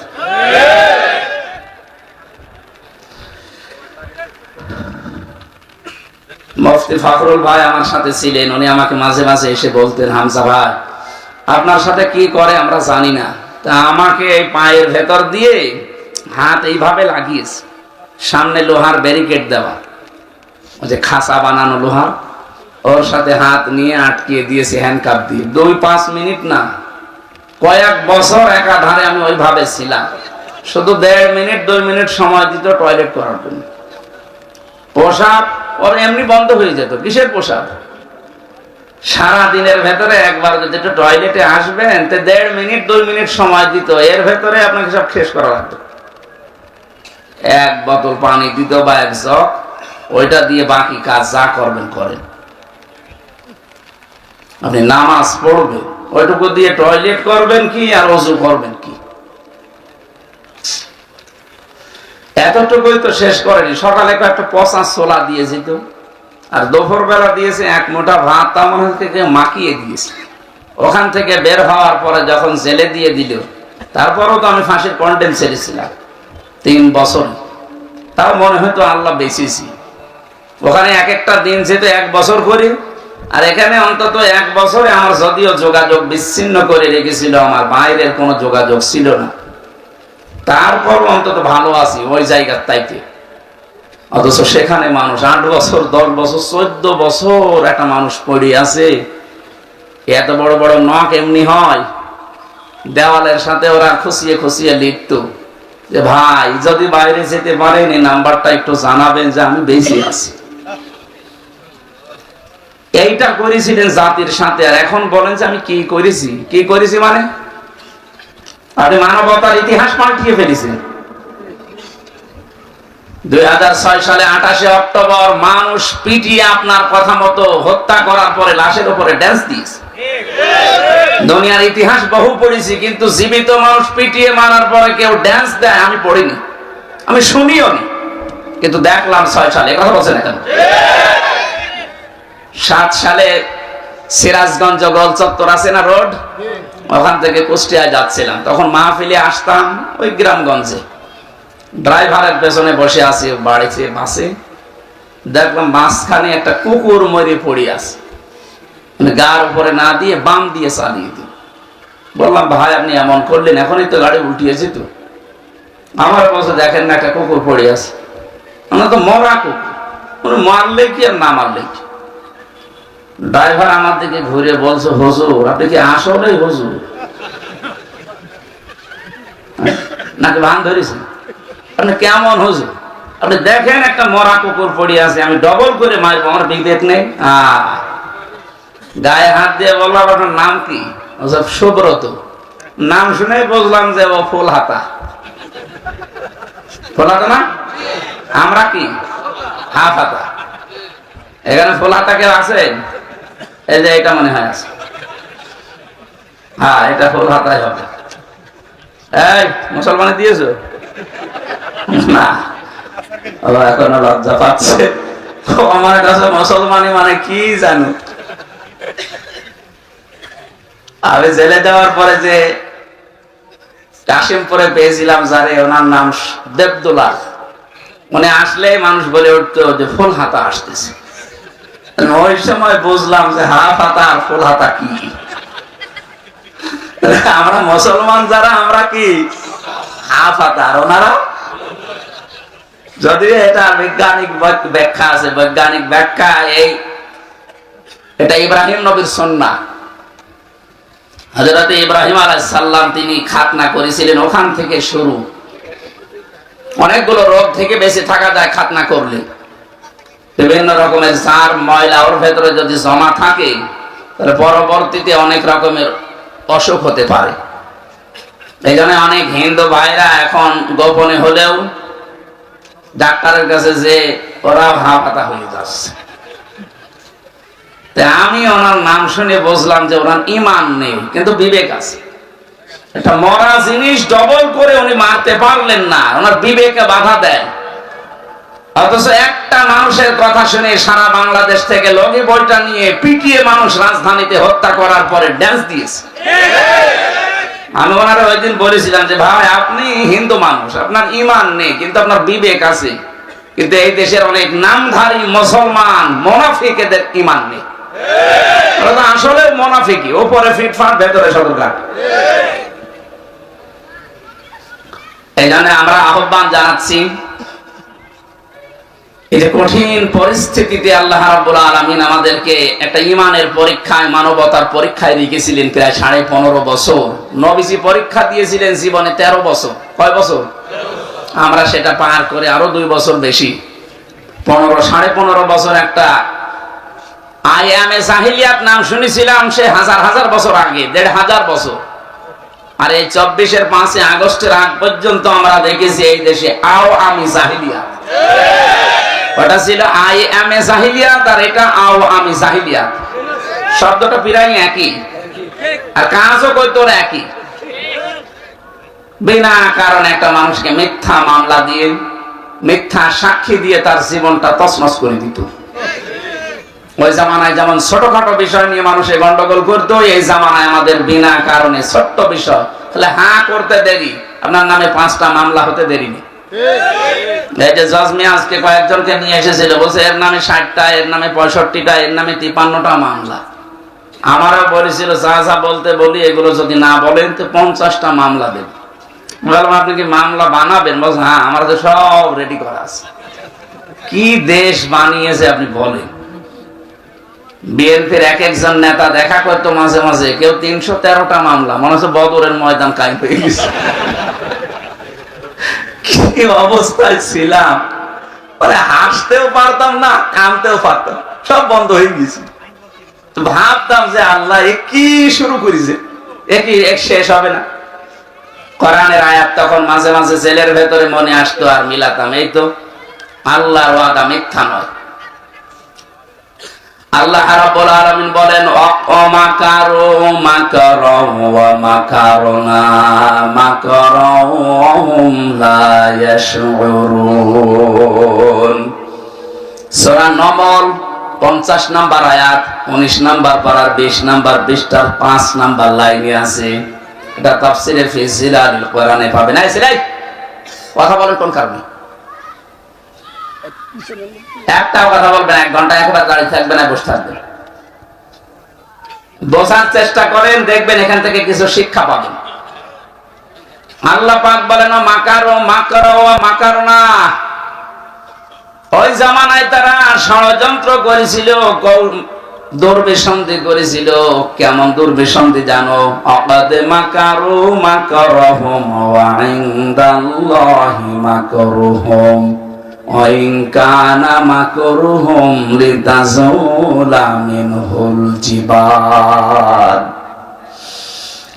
মুফতি ফখরুল ভাই আমার সাথে ছিলেন, উনি আমাকে মাঝে মাঝে এসে বলতেন, হামজা ভাই আপনার সাথে কি করে আমরা জানি না, তা আমাকে এই পায়ের ভেতর দিয়ে হাত এইভাবে লাগিয়েছে, সামনে লোহার ব্যারিকেড দেওয়া, ওই যে খাসা বানানো লোহার, ওর সাথে হাত নিয়ে আটকিয়ে দিয়েছে হ্যান্ডকাপ দিয়ে। 2-5 মিনিট না, কয়েক বছর একাধারে আমি ওইভাবে ছিলাম, শুধু 1.5 মিনিট 2 মিনিট সময় দিত টয়লেট করার জন্য। পোশাক ওর এমনি বন্ধ হয়ে যেত। কিসের পোশাক? সারা দিনের ভেতরে একবার যদি একটু টয়লেটে আসবেন, 1.5 মিনিট 2 মিনিট সময় দিত, এর ভেতরে আপনাকে সব শেষ করা লাগতো। এক বোতল পানি দিত বা এক জগ, ওইটা দিয়ে বাকি কাজ যা করবেন করেন। আপনি নামাজ পড়বেন, ওইটুকু দিয়ে টয়লেট করবেন কি আর ওযু করবেন কি, এতটুকুই তো শেষ করেনি। সকালে একটা পচা ছোলা দিয়ে যেত, আর দুপুর বেলা দিয়েছে এক মোটা ভাত, তা মনে থেকে মাখিয়ে দিয়েছে। ওখান থেকে বের হওয়ার পরে যখন জেলে দিয়ে দিল, তারপরও তো আমি ফাঁসির কন্টেম ছেড়েছিলাম 3 বছর, তাও মনে হয়তো আল্লাহ বেঁচেছি। ওখানে এক একটা দিন যেত 1 বছর করি, আর এখানে অন্তত 1 বছরে আমার যদিও যোগাযোগ বিচ্ছিন্ন করে রেখেছিল, আমার বাইরের কোনো যোগাযোগ ছিল না, তারপর অন্তত ভালো আছি ওই জায়গার তাইতে। অথচ সেখানে মানুষ 8 বছর 10 বছর 14 বছর একটা মানুষ পড়ে আছে। এত বড় বড় নখ এমনি হয়, দেওয়ালের সাথে ওরা খুশিয়ে খুশিয়ে লিখত যে ভাই যদি বাইরে যেতে পারেন এই নাম্বারটা একটু জানাবেন যে আমি বেঁচে আছি। এইটা করেছিলেন জাতির সাথে, আর এখন বলেন যে আমি কি করেছি। কি করেছি মানে আপনি মানবতার ইতিহাস পাল্টিয়ে ফেলেছেন। 2006 সালে 28 অক্টোবর মানুষ পিটিয়ে আপনার কথা মতো হত্যা করার পরে লাশের উপরে ড্যান্স দিয়েছে। দুনিয়ার ইতিহাস বহু পড়েছি, কিন্তু জীবিত মানুষ পিটিয়ে মারার পরে কেউ ড্যান্স দেয় আমি পড়িনি, আমি শুনিও নি, কিন্তু দেখলাম 6 সালে। কথা বলছেন এখন? 7 সালে সিরাজগঞ্জ গোল চত্বর আছে না রোড, ওখান থেকে কুষ্টিয়ায় যাচ্ছিলাম, তখন মাহফিলে আসতাম ওই গ্রামগঞ্জে। ড্রাইভারের পেছনে বসে আছি বাড়িতে বাসে, দেখলাম মাঝখানে একটা কুকুর মরে পড়ে আছে, গার উপরে না দিয়ে বাম দিয়ে চালিয়ে দিল। বললাম ভাই আপনি এমন করলেন, এখনই তো গাড়ি উল্টিয়েছি তো। আমার বসে দেখেন না একটা কুকুর পড়ে আছে, আমরা তো মরা কুকুর, মারলে কি আর না মারলে কি। ড্রাইভার আমার দিকে ঘুরে বলছে হুজুর আপনি কি আসলে হুজুর নাকি ভান ধরেছেন? আপনি কেমন হুজুর? আপনি দেখেন একটা মরা কুকুর পড়ে আছে, আমি ডবল করে মারবো, আমার বিবেক নেই? গায়ে হাত দিয়ে বললাম আপনার নাম কি? সুব্রত। নাম শুনে বুঝলাম যে ও ফুল হাতা। ফুল হাতা না, আমরা কি হাফ হাতা। এখানে ফুল হাতা কেউ আছে? এই যে এটা মনে হয় আছে। হ্যাঁ এটা ফুল হাতাই হবে। এই মুসলমানে দিয়েছো না? এখনো লজ্জা পাচ্ছে। আমার কাছে মুসলমানি মানে কি জানো। আমি জেলে দেওয়ার পরে যে কাশিমপুরে পেয়েছিলাম যারে, ওনার নাম দেবদুল্লাহ, মানে আসলে মানুষ বলে উঠতো যে ফুল হাতা আসতেছে। ওই সময় বুঝলাম যে হাফ হাতা আর ফুল হাতা কি। আমরা মুসলমান যারা আমরা কি হাফ হাতা, আর ওনারা। যদিও এটা বৈজ্ঞানিক ব্যাখ্যা আছে, বৈজ্ঞানিক ব্যাখ্যা এটা ইব্রাহিম নবীর সুন্নাহ। হযরত ইব্রাহিম আলাইহিস সালাম তিনি খাতনা করেছিলেন, ওখান থেকে শুরু। অনেকগুলো রোগ থেকে বেঁচে থাকা যায় খাতনা করলে। বিভিন্ন রকমের সার ময়লা ওর ভেতরে যদি জমা থাকে, তাহলে পরবর্তীতে অনেক রকমের অসুখ হতে পারে। এই জন্য অনেক হিন্দু ভাইরা এখন গোপনে হলেও ডাক্তারের কাছে যে ওরা হাফাতা হয়ে যাচ্ছে। আমি ওনার নাম শুনে বুঝলাম যে ওনার ঈমান নেই, কিন্তু বিবেক আছে। একটা মরা জিনিস ডবল করে উনি মারতে পারলেন না, ওনার বিবেকে বাধা দেয়। অথচ একটা মানুষের কথা শুনে সারা বাংলাদেশ থেকে লগি বইটা নিয়ে পিটিয়ে মানুষ রাজধানীতে হত্যা করার পরে ড্যান্স দিয়েছে। আমি ওনারা ওই দিন বলেছিলাম যে ভাই আপনি হিন্দু মানুষ, আপনার ঈমান নেই, কিন্তু আপনার বিবেক আছে। কিন্তু এই দেশের অনেক নামধারী মুসলমান মুনাফিকদের ঈমান নেই। ওরা তো আসলে মুনাফিকই, উপরে ফিটফাট ভেতরে সদরঘাট। এই জন্য আমরা আহ্বান জানাচ্ছি এই যে কঠিন পরিস্থিতিতে আল্লাহ রাব্বুল আলামিন আমাদেরকে একটা ঈমানের পরীক্ষায়, মানবতার পরীক্ষায় রেখেছিলেন প্রায় 15.5 বছর। নবীজি পরীক্ষা দিয়েছিলেন জীবনে 13 বছর। কয় বছর? আমরা সেটা পার করে আরো 2 বছর বেশি, 15.5 বছর একটা আয়ামে জাহিলিয়াত নাম শুনেছিলাম, সে হাজার হাজার বছর আগে, 1500 বছর। আর এই 24-এর 5 আগস্টের আগ পর্যন্ত আমরা দেখেছি এই দেশে আওয়ামী জাহিলিয়াত। ওটা ছিল আয়ামে জাহিলিয়াত আর এটা আওয়ামী জাহিলিয়াত। শব্দটা প্রায় একই আর কাজও করতো একই। বিনা কারণে একটা মানুষকে মিথ্যা মামলা দিয়ে, মিথ্যা সাক্ষী দিয়ে তার জীবনটা তছনছ করে দিত। ওই জামানায় যেমন ছোটখাটো বিষয় নিয়ে মানুষে গন্ডগোল করতো, এই জামানায় আমাদের বিনা কারণে ছোট্ট বিষয় তাহলে হ্যাঁ করতে দেরি, আপনার নামে 5টা মামলা হতে দেরি নেই। এই যে জজ মিয়া আজকে কয়েকজনকে নিয়ে এসেছিল, বলছে এর নামে 60টা, এর নামে 65টা, এর নামে 53টা মামলা। আমারও বলেছিল যা যা বলতে বলি এগুলো যদি না বলেন তো 50টা মামলা দেব। বললাম আপনি কি মামলা বানাবেন? বলছে হ্যাঁ, আমার তো সব রেডি করা আছে। কি দেশ বানিয়েছে আপনি বলেন। বিএনপির এক একজন নেতা দেখা করতো মাঝে মাঝে, কেউ 313টা মামলা, মনে হচ্ছে বদরের ময়দান কায়েম হয়ে গেছে। কি অবস্থায় ছিলাম, মানে হাসতেও পারতাম না, কাঁদতেও পারতাম, সব বন্ধ হয়ে গেছে। ভাবতাম যে আল্লাহ এ কি শুরু করেছে, এক শেষ হবে না। কোরআনের আয়াত তখন মাঝে মাঝে জেলের ভেতরে মনে আসতো আর মিলাতাম, এই তো আল্লাহর ওয়াদা মিথ্যা নয়। আল্লাহ রাব্বুল আলামিন বলেন মাকারু মাকারা ওয়া মাকারনা মাকারাহুম লা ইয়াশউরুন। সূরা নমল 50 নম্বর আয়াত 19 নম্বর পারার 20 নম্বর পৃষ্ঠার 5 নম্বর লাইনে আছে। এটা তাফসীরে ফি জিলালিল কোরআনে পাবেন। এই সিলাই কথা বলেন কোন কারণে? একটা কথা বলবেন, 1 ঘন্টা একবার দাঁড়িয়ে থাকবেন না, বসে থাকবেন। বোঝার চেষ্টা করেন, দেখবেন এখান থেকে কিছু শিক্ষা পাবেন। আল্লাহ পাক বলেন মাকারো মাকারো মাকারনা। ওই জামানায় তারা ষড়যন্ত্র করেছিল, দুর্বিসন্ধি করেছিল। কেমন দুর্বিসন্ধি জানো? আকাদে মাকারু মাকারহুম ওয়া ইনদাল্লাহি মাকারুহুম ওয়াইন কানা মাকরুহুম লিতাযুলা মিনহুল জিবাল।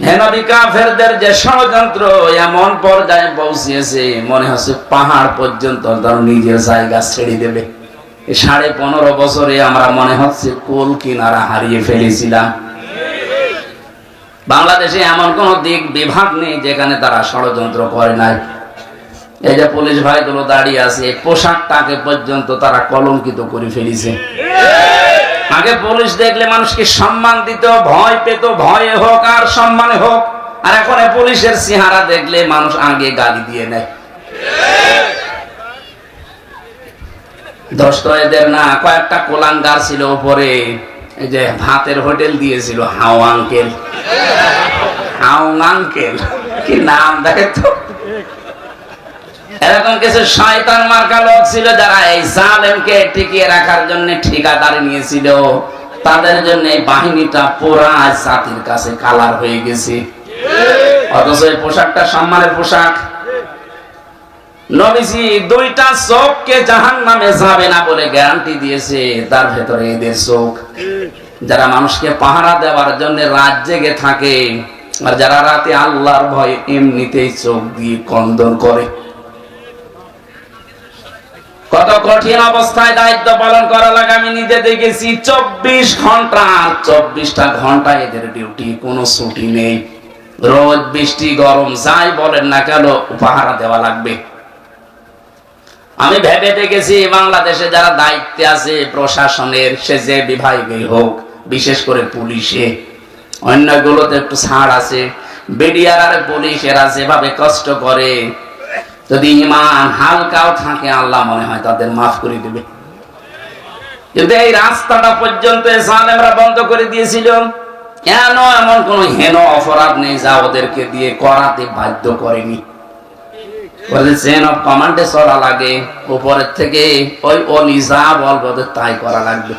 হে নবী, কাফেরদের যে ষড়যন্ত্র এমন পর্যায়ে পৌঁছেছে, মনে হচ্ছে পাহাড় পর্যন্ত তার নিজের জায়গা ছেড়ে দেবে। 15.5 বছরে আমরা মনে হচ্ছে কোল কিনারা হারিয়ে ফেলেছিলাম। বাংলাদেশে এমন কোন দিক বিভাগ নেই যেখানে তারা ষড়যন্ত্র করে নাই। এই যে পুলিশ ভাইগুলো দাঁড়িয়ে আছে, পোশাকটাকে পর্যন্ত তারা কলঙ্কিত করে ফেলেছে। আগে পুলিশ দেখলে মানুষকে সম্মান দিত, ভয় পেত, ভয়ে হোক আর সম্মানে হোক। আর এখন পুলিশের চেহারা দেখলে মানুষ আগে গালি দিয়ে নেয়। দোস্ত এদের না, কয়েকটা কোলাঙ্গার ছিল উপরে, এই যে ভাতের হোটেল দিয়েছিল হাও আঙ্কেল, হাও আঙ্কেল, কি নাম দেখে তো। এরকম কিছু শয়তান মার্কা লোক ছিল যারা এই জালেমকে টিকিয়ে রাখার জন্য ঠিকাদারি নিয়েছিল। তাদের জন্য এই বাহিনীটা পুরা জাতির কাছে কালার হয়ে গেছে। অথচ এই পোশাকটা সম্মানের পোশাক। নবীজি 2টা চোখকে জাহান্নামে যাবে না বলে গ্যারান্টি দিয়েছে। তার ভেতরে এদের চোখ, যারা মানুষকে পাহারা দেওয়ার জন্য রাত জেগে থাকে, আর যারা রাতে আল্লাহর ভয়ে এমনিতেই চোখ দিয়ে কন্দন করে। কত কঠিন অবস্থায় দায়িত্ব পালন করা লাগে আমি নিজে দেখেছি। 24 ঘন্টা, 24টা ঘন্টা এদের ডিউটি, কোনো ছুটি নেই। রোদ বৃষ্টি গরম যাই বলেন না কেন পাহারা দেওয়া লাগবে। আমি ভেবে দেখেছি বাংলাদেশে যারা দায়িত্বে আছে প্রশাসনের, সে যে বিভাগই হোক, বিশেষ করে পুলিশে, অন্যগুলোতে একটু ছাড় আছে। বিডিআর আর পুলিশ এরা যেভাবে কষ্ট করে, যদি ঈমান হালকাও থাকে আল্লাহ মনে হয় তাদের মাফ করে দেবে। কিন্তু এই রাস্তাটা পর্যন্ত জালেমরা বন্ধ করে দিয়েছিল। কেন? এমন কোন হেন অপরাধ নেই যা ওদেরকে দিয়ে করাতে বাধ্য করেনি। বলে চেন অফ কমান্ডে চলা লাগে, উপরের থেকে ওই অলি যা বলবে তাই করা লাগবে।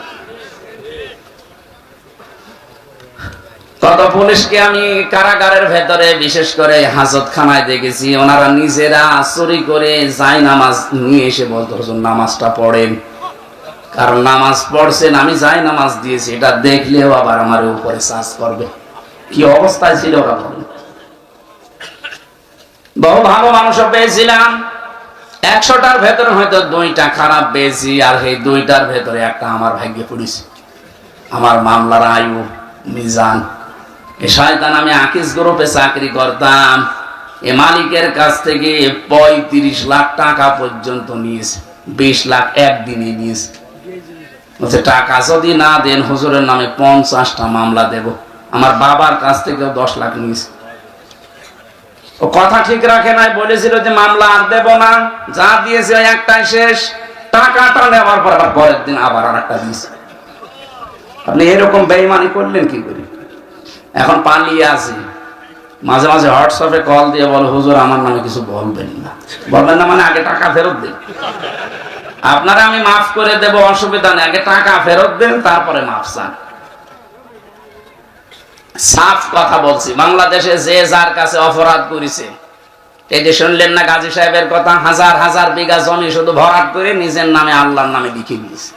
কত পুলিশকে আমি কারাগারের ভেতরে বিশেষ করে হাজতখানায় দেখেছি, ওনারা নিজেরা চুরি করে যাই নামাজ নিয়ে এসে বলতো হুজুর নামাজটা পড়েন, কারণ নামাজ পড়ছেন আমি যাই নামাজ দিয়েছি এটা দেখলেও আবার আমার উপরে চার্জ করবে। কি অবস্থায় ছিল ওরা বলেন। বহু ভালো মানুষও পেয়েছিলাম, 100টার ভেতরে হয়তো 2টা খারাপ পেয়েছি, আর এই 2টার ভেতরে একটা আমার ভাগ্যে পড়েছে। আমার মামলার আয়ু মিজান, এ শয়তান আমি আকিস গ্রুপে চাকরি করতাম, এ মালিকের কাছ থেকে 35 লাখ টাকা পর্যন্ত নিয়েছে, 20 লাখ একদিনে নিয়েছে। বলছে টাকা যদি না দেন হুজুরের নামে 50টা মামলা দেব। আমার বাবার কাছ থেকেও 10 লাখ নিয়েছে। ও কথা ঠিক রাখে নাই, বলেছিল যে মামলা আর দেব না, যা দিয়েছে একটাই শেষ, টাকাটা নেওয়ার পর আবার পরের দিন আবার আর একটা দিয়েছে। আপনি এরকম বেঈমানি করলেন কি করে? এখন পালিয়ে আসি, মাঝে মাঝে হোয়াটসঅ্যাপে কল দিয়ে বলে হুজুর আমার নামে কিছু বলবেন না। বলবেন না মানে আগে টাকা ফেরত দেন, আপনারা আমি মাফ করে দেব, অসুবিধা নেই, আগে টাকা ফেরত দেন তারপরে মাফ চান। সাফ কথা বলছি, বাংলাদেশে যে যার কাছে অপরাধ করেছে, এই যে শুনলেন না গাজী সাহেবের কথা, হাজার হাজার বিঘা জমি শুধু ভরাট করে নিজের নামে আল্লাহর নামে লিখে দিয়েছে।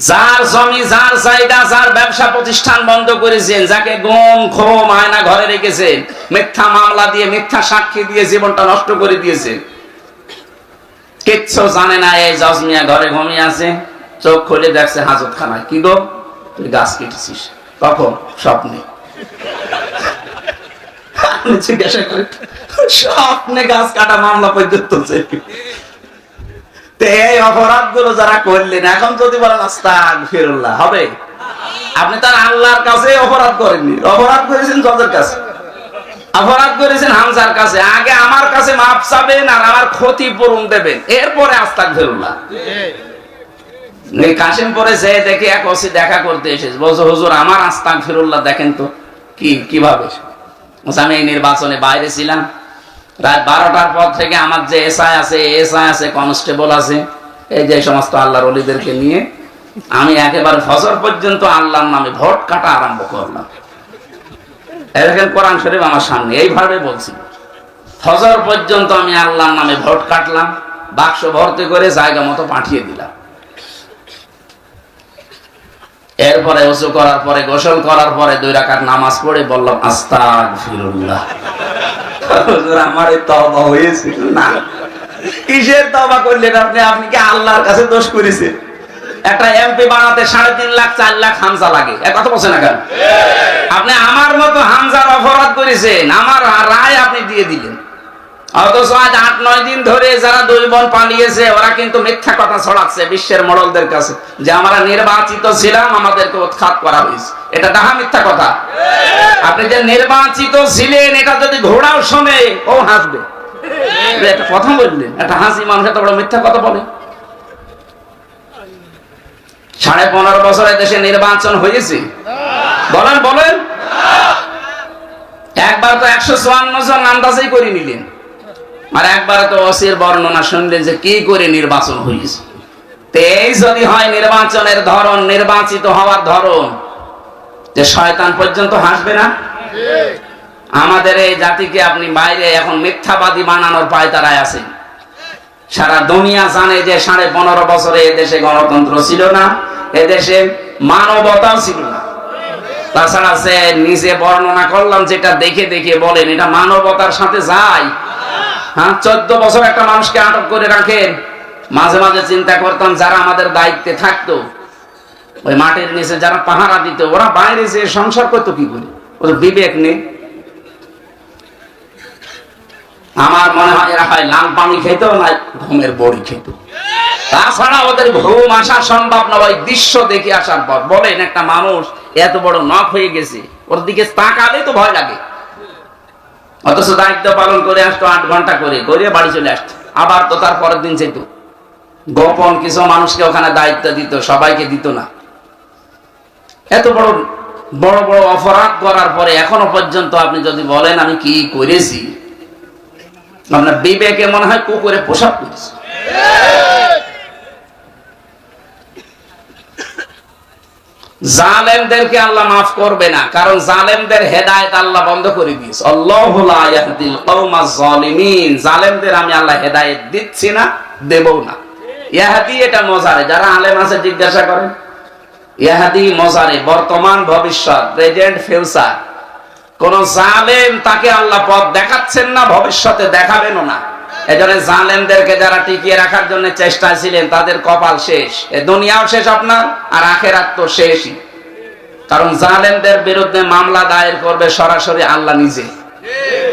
যার জমি, যার জায়গা, যার ব্যবসা প্রতিষ্ঠান বন্ধ করেছেন, যাকে গুম খুম আয়না ঘরে রেখেছেন, মিথ্যা মামলা দিয়ে মিথ্যা সাক্ষী দিয়ে জীবনটা নষ্ট করে দিয়েছেন, কিচ্ছু জানে না। এই জজ মিয়া ঘরে ঘুমিয়ে আছে, চোখ খুলে দেখছে হাজতখানায়। কি গো তুই গাছ কেটেছিস? কখন? স্বপ্নে। জিজ্ঞাসা করে স্বপ্নে গাছ কাটা মামলা পর্যন্ত। এই অপরাধ গুলো যারা করলেন, এখন যদি বলেন আস্তাগফিরুল্লাহ হবে? আপনি তার আল্লাহর কাছে অপরাধ করেননি, অপরাধ করেছেন জজের কাছে, অপরাধ করেছেন হামজার কাছে। আগে আমার কাছে মাফ চাবেন আর আমার ক্ষতিপূরণ দেবেন, এরপরে আস্তাগফিরুল্লাহ। কাশিমপুরে যে দেখে এক ওসি দেখা করতে এসেছে, বলছে হুজুর আমার আস্তাগফিরুল্লাহ দেখেন তো কিভাবে। আমি এই নির্বাচনে বাইরে ছিলাম, রাত 12টার পর থেকে আমার যে এসআই আছে, কনস্টেবল আছে, এই যে সমস্ত আল্লাহর ওলিদেরকে নিয়ে আমি একেবারে ফজর পর্যন্ত আল্লাহর নামে ভোট কাটা আরম্ভ করলাম। দেখেন কোরআন শরীফ আমার সামনে, এইভাবে বলছি, ফজর পর্যন্ত আমি আল্লাহর নামে ভোট কাটলাম, বাক্স ভর্তি করে জায়গা মতো পাঠিয়ে দিলাম। এরপরে ওযু করার পরে, গোসল করার পরে 2 রাকাত নামাজ পড়ে বললাম আস্তাগফিরুল্লাহ। হুজুর আমার এই তওবা হয়েছে না। কিসের তওবা করলেন আপনি? আপনি কি আল্লাহর কাছে দোষ করেছেন? একটা এমপি বানাতে 3.5 লাখ 4 লাখ হামজা লাগে, এক কথা বলছেন না কেন? আপনি আমার মতো হামজার অপরাধ করেছেন, আমার রায় আপনি দিয়ে দিলেন। অথচ আজ 8-9 দিন ধরে যারা 2 বোন পালিয়েছে, ওরা কিন্তু মিথ্যা কথা ছড়াচ্ছে বিশ্বের মোড়লদের কাছে যে আমরা নির্বাচিত ছিলাম, আমাদেরকে উৎখাত করা হয়েছে। এটা ডাহা মিথ্যা কথা। আপনি যে নির্বাচিত ছিলেন এটা যদি ঘোড়াও শোনে ও হাসবে। এটা কথা বললেন, একটা হাসি মানুষ এত বড় মিথ্যা কথা বলে? 15.5 বছরে দেশে নির্বাচন হয়েছে? বলেন বলেন। একবার তো 154 জন আন্দাজেই করে নিলেন, আর একবারে তো ওসির বর্ণনা শুনলেন যে কি করে নির্বাচন হয়েছে। এই যদি হয় নির্বাচনের ধরন, নির্বাচিত হওয়ার ধরন, যে শয়তান পর্যন্ত হাসবে না? আমাদের এই জাতিকে আপনি বাইরে এখন মিথ্যাবাদী বানানোর পায়তারায় আছেন। সারা দুনিয়া জানে যে 15.5 বছরে এদেশে গণতন্ত্র ছিল না, এদেশে মানবতাও ছিল না। তাছাড়া সে নিজে বর্ণনা করলাম যেটা দেখে দেখে বলেন, এটা মানবতার সাথে যায়? হ্যাঁ, 14 বছর একটা মানুষকে আটক করে রাখেন। মাঝে মাঝে চিন্তা করতাম যারা আমাদের দায়িত্বে থাকতো, ওই মাটির নিচে যারা পাহারা দিত, ওরা বাইরে যে সংসার করতো কি করে? ওদের বিবেক নেই। আমার মনে হয় এরা হয় লাল পানি খেত না ঘুমের বড়ি খেত। তাছাড়া ওদের ঘুম আসা সম্ভব না ওই দৃশ্য দেখে আসার পর। বলেন একটা মানুষ এত বড় নখ হয়ে গেছে, ওর দিকে তাকালে তো ভয় লাগে, অথচ দায়িত্ব পালন করে আসতো 8 ঘন্টা করে করে বাড়ি চলে আসতো, আবার তো তার পরের দিন যেত। গোপন কিছু মানুষকে ওখানে দায়িত্ব দিত, সবাইকে দিত না। এত বড় বড় বড় অপরাধ করার পরে এখনো পর্যন্ত আপনি যদি বলেন আমি কি করেছি, আপনার বিবেকে মনে হয় কুকুরে পোশাক করেছে। জালেমদেরকে আল্লাহ মাফ করবে না, কারণ জালেমদের হেদায়েত আল্লাহ বন্ধ করে দিয়েছে। আল্লাহু লা ইয়াহদিল কওমাজ জালিমিন, জালেমদের আমি আল্লাহ হেদায়েত দিচ্ছি না, দেবও না। ইয়াহদি এটা মজারে, যারা আলেম আছে জিজ্ঞাসা করেন। ইয়াহদি মজারে, বর্তমান ভবিষ্যৎ, প্রেজেন্ট ফিউচার। কোন জালেম তাকে আল্লাহ পথ দেখাচ্ছেন না, ভবিষ্যতে দেখাবেনও না। এজন্য জালেমদেরকে যারা টিকিয়ে রাখার জন্য চেষ্টা ছিলেন তাদের কপাল শেষ, এ দুনিয়াও শেষ আপনার, আর আখেরাত তো শেষই। কারণ জালেমদের বিরুদ্ধে মামলা দায়ের করবে সরাসরি আল্লাহ নিজে।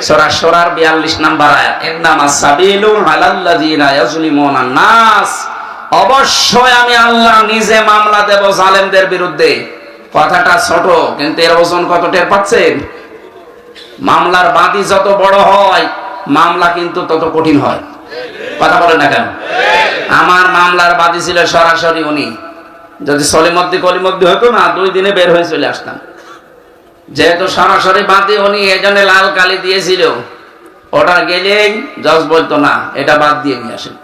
সূরা শুরার 42 নম্বর আয়াত, ইন্নামাস সাবিলু আলাল্লাযিনা ইয়াজলিমুনান নাস, অবশ্যই আমি আল্লাহ নিজে মামলা দেব জালেমদের বিরুদ্ধে। কথাটা ছোট, কিন্তু এর ওজন কত টের পাচ্ছেন? মামলার বাদী যত বড় হয়, মামলা কিন্তু তত কঠিন হয়। কথা বলেন না কেন? আমার মামলার বাদী ছিল সরাসরি উনি। যদি সলিমদ্দি কলিমদ্দি হতো না, 2 দিনে বের হয়ে চলে আসতাম। যেহেতু সরাসরি বাদী উনি, এজন্য লাল কালি দিয়েছিল। ওটা গেলেই জজ বলতো না, এটা বাদ দিয়ে নিয়ে আসেন।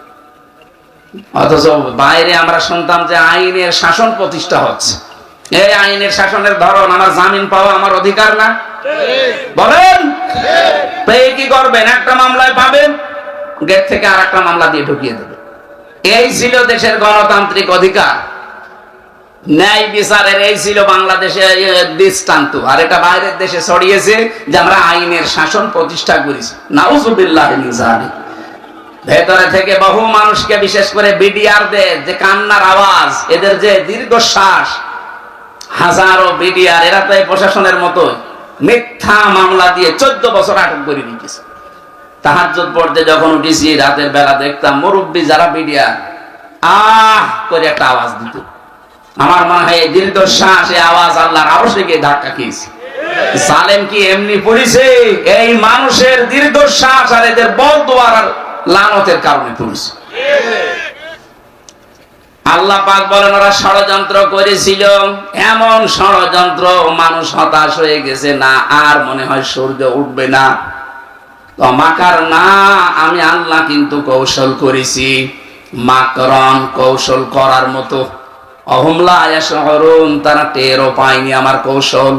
অথচ বাইরে আমরা শুনতাম যে আইনের শাসন প্রতিষ্ঠা হচ্ছে। এই আইনের শাসনের ধরন, আমার জামিন পাওয়া আমার অধিকার না? বলেন, পেয়ে কি করবেন? একটা মামলায় পাবেন, গেট থেকে আর একটা মামলা দিয়ে ঢুকিয়ে দেবে। এই ছিল দেশের গণতান্ত্রিক অধিকার, ন্যায় বিচারের এই ছিল বাংলাদেশে দৃষ্টান্ত। আর এটা বাইরের দেশে ছড়িয়েছে যে আমরা আইনের শাসন প্রতিষ্ঠা করেছি। নাউযুবিল্লাহি মিন যালিক। ভেতরে থেকে বহু মানুষকে, বিশেষ করে বিডিআরদের যে কান্নার আওয়াজ, এদের যে দীর্ঘশ্বাস, হাজারো বিডিআর, এরা তো এই প্রশাসনের মতো মিথ্যা মামলা দিয়ে 14 বছর আটক করে দিয়েছে। তাহাজ্জুদ পড়তে যখন উঠেছি রাতের বেলা, দেখতাম মুরব্বী যারা বিডিআর আহ করে একটা আওয়াজ দিত। আমার মনে হয় এই দীর্ঘশ্বাস, এই আওয়াজ আল্লাহর আরশে গিয়ে ধাক্কা খেয়েছে। জালেম কি এমনি পড়েছে? এই মানুষের দীর্ঘশ্বাস আর এদের বদদুয়ার আর লানতের কারণে পড়েছে। আল্লাহ পাক বলেন, ওরা ষড়যন্ত্র করেছিল, এমন ষড়যন্ত্র মানুষ হতাশ হয়ে গেছে, না আর মনে হয় সূর্য উঠবে না। তো মাকার না, আমি আল্লাহ কিন্তু কৌশল করেছি। মাকরন, কৌশল করার মতো। অহুম লা ইয়াশউরুন, তারা টেরও পায়নি আমার কৌশল।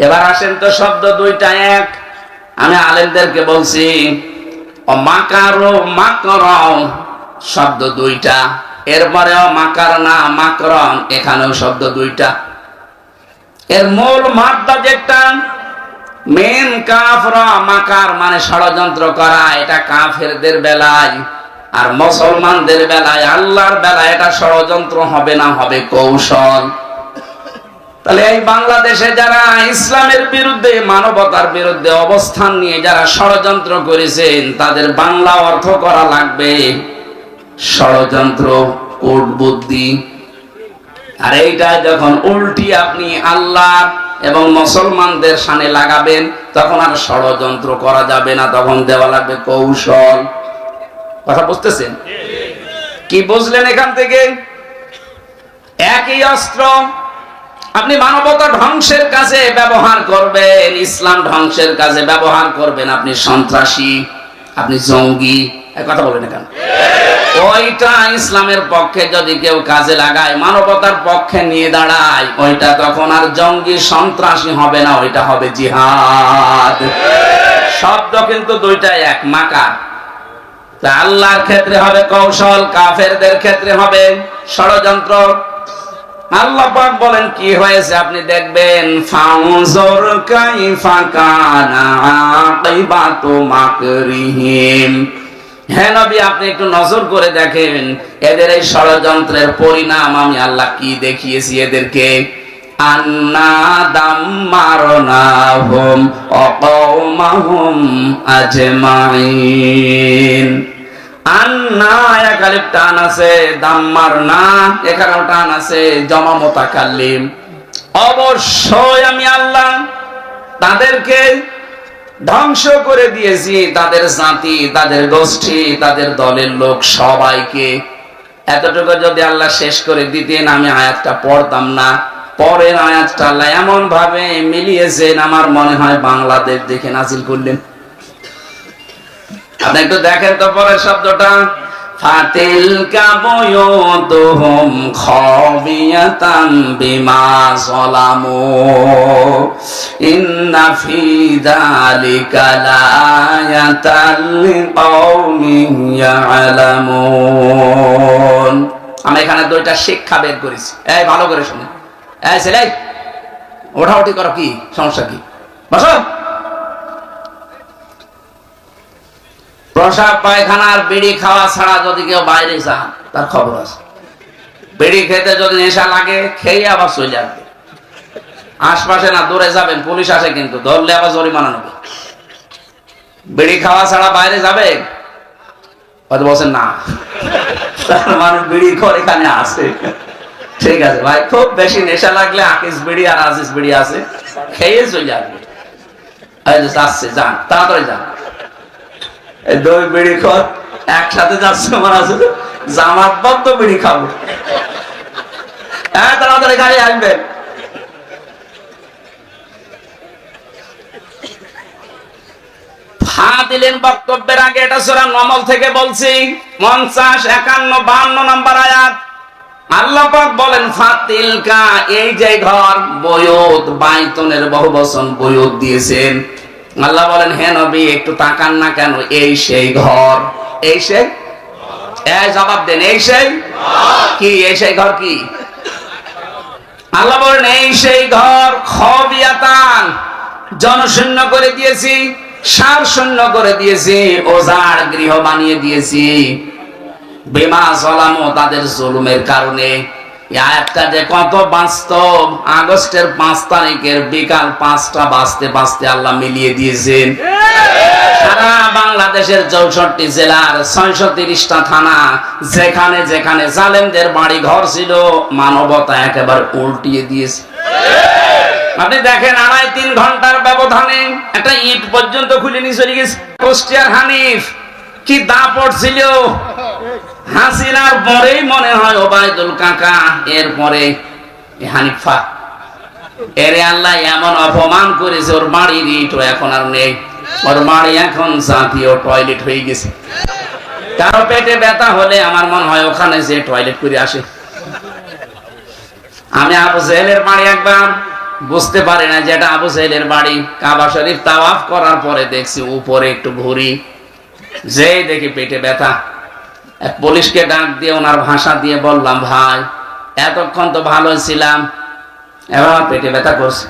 এবার আসেন তো, শব্দ দুইটা এক। আমি আলেমদেরকে বলছি, মাকারো মাকরন শব্দ দুইটা, এরপরেও মাকার না মাকরন, এখানেও শব্দ দুইটা। এর মূল মাদ্দা যেটা, মেন কাফরা, মাকার মানে ষড়যন্ত্র করা, এটা কাফেরদের বেলায়। আর মুসলমানদের বেলায়, আল্লাহর বেলায় এটা ষড়যন্ত্র হবে না, হবে কৌশল। তাহলে এই বাংলাদেশে যারা ইসলামের বিরুদ্ধে, মানবতার বিরুদ্ধে অবস্থান নিয়ে যারা ষড়যন্ত্র করেছেন, তাদের বাংলা অর্থ করা লাগবে ষড়যন্ত্র, কূটবুদ্ধি। আর এইটা যখন উল্টি আপনি আল্লাহ এবং মুসলমানদের সামনে লাগাবেন, তখন আর ষড়যন্ত্র করা যাবে না, তখন দেওয়া লাগবে কৌশল। কথা বুঝতেছেন? কি বুঝলেন এখান থেকে? একই অস্ত্র আপনি মানবতা ধ্বংসের কাজে ব্যবহার করবেন, ইসলাম ধ্বংসের কাজে ব্যবহার করবেন, আপনি সন্ত্রাসী, আপনি জঙ্গি। কথা বলেন কেন? ওইটা ইসলামের পক্ষে যদি কেউ কাজে লাগায়, মানবতার পক্ষে নিয়ে দাঁড়ায়, ওইটা তখন আর জঙ্গি সন্ত্রাসী হবে না, ওইটা হবে জিহাদ। শব্দ কিন্তু দুইটা এক, মাকার। আল্লাহর ক্ষেত্রে হবে কৌশল, কাফেরদের ক্ষেত্রে হবে ষড়যন্ত্র। আল্লাহ পাক বলেন কি হয়েছে আপনি দেখবেন, ফাউজুর কাইফা কানা আকিবাতু মাকরিহিম। হে নবী, আপনি একটু নজর করে দেখেন এদের এই ষড়যন্ত্রের পরিণাম আমি আল্লাহ কি দেখিয়েছি এদেরকে। আন্না দাম্মারনাহুম ওয়া কওমাহুম আজমাইন। আন্না একালিফ টান আছে, দাম্মারনা এখানেও টান আছে, জমা মুতাকাল্লিম। অবশ্যই আমি আল্লাহ তাদেরকে ধ্বংস করে দিয়েছি, তাদের জাতি, তাদের গোষ্ঠী, তাদের দলের লোক সবাইকে। এতটুকু যদি আল্লাহ শেষ করে দিতেন, আমি আয়াতটা পড়তাম না। পরের আয়াতটা আল্লাহ এমন ভাবে মিলিয়েছেন, আমার মনে হয় বাংলাদেশ দেখে নাজিল করলেন। আপনি একটু দেখেন তো পরের শব্দটা, ফাতিলকা বুয়ুতুহুম খাবিয়াতান বিমা যালামু ইন্না ফি যালিকা লাআয়াতাল লিকাওমিন ইয়ালামুন। আমি এখানে দুইটা শিক্ষা বের করেছি, এই ভালো করে শুনুন। এই ছেলে, ওঠাউঠি করো, কি সমস্যা, কি বসো। প্রসাব পায়খানার বিড়ি খাওয়া ছাড়া যদি কেউ বাইরে যান তার খবর আছে। বিড়ি খেতে যদি নেশা লাগে খেয়ে আবার চলে আসবে, আশপাশে না দূরে যাবেন, পুলিশ আসে কিন্তু, ধরলে আবার জরিমানা নেবে। বিড়ি খাওয়া ছাড়া বাইরে যাবে, হয়তো বলছেন না, তার মানে বিড়ি ঘর এখানে আছে। ঠিক আছে ভাই, খুব বেশি নেশা লাগলে আকিস বিড়ি আর আজিজ বিড়ি আছে, খেয়ে চলে আসবে। যাচ্ছে, যান তাড়াতাড়ি যান। এই দুই বিড়ি খর একসাথে যাচ্ছে, মানে আছে জামাত বদ্ধ বিড়ি খাবো, হ্যাঁ তাড়াতাড়ি গাড়ি আসবেন। ফা দিলেন বক্তব্যের আগে, এটা সূরা নমল থেকে বলছি, 50, 51, 52 নম্বর আয়াত। আল্লাহ পাক বলেন ফাতিলকা, এই যে ঘর, বয়ুত, বাইতুনের বহুবচন বয়ুত দিয়েছেন। আল্লাহ বলেন হে নবী একটু তাকান না কেন, এই সেই ঘর। এই সেই, এই জবাব দেন, এই সেই কি? এই সেই ঘর কি? আল্লাহ বলেন এই সেই ঘর, খাবিয়াতান, জনশূন্য করে দিয়েছি, সার শূন্য করে দিয়েছি, ওজাড় গৃহ বানিয়ে দিয়েছি, বিমা যালামু, তাদের জুলুমের কারণে। এই আয়াতটা যে কত বাস্তব, আগস্টের 5 তারিখের বিকাল 5টা বাজতে বাজতে আল্লাহ মিলিয়ে দিয়েছেন। সারা বাংলাদেশের 64 জেলার 630টা থানা, যেখানে যেখানে জালেমদের বাড়ি ঘর ছিল, মানবতা একেবারে উল্টিয়ে দিয়েছে। আপনি দেখেন 2.5-3 ঘন্টার ব্যবধানে একটা ইট পর্যন্ত খুলে নিয়ে চলে গেছে। কুষ্টিয়ার হানিফ কি দাপট ছিল, হাসিনার পরেই মনে হয় ওবায়দুল কাকা, এরপরে হানিফা, এরে আল্লাহ এমন অপমান করেছে, ওর বাড়ির ইটও এখন আর নেই, ওর বাড়ি এখন জাতীয় টয়লেট হয়ে গেছে। কারো পেটে ব্যথা হলে আমার মনে হয় ওখানে যে টয়লেট করে আসে। আমি আবু জেহেলের বাড়ি একবার বুঝতে পারি না যেটা আবু জেহেলের বাড়ি, কাবা শরীফ তাওয়াফ করার পরে দেখছি উপরে একটু ঘুরি, যেই দেখি পেটে ব্যথা। এক পুলিশকে ডাক দিয়ে ওনার ভাষা দিয়ে বললাম, ভাই এতক্ষণ তো ভালো ছিলাম, এবার পেটে ব্যথা করছে।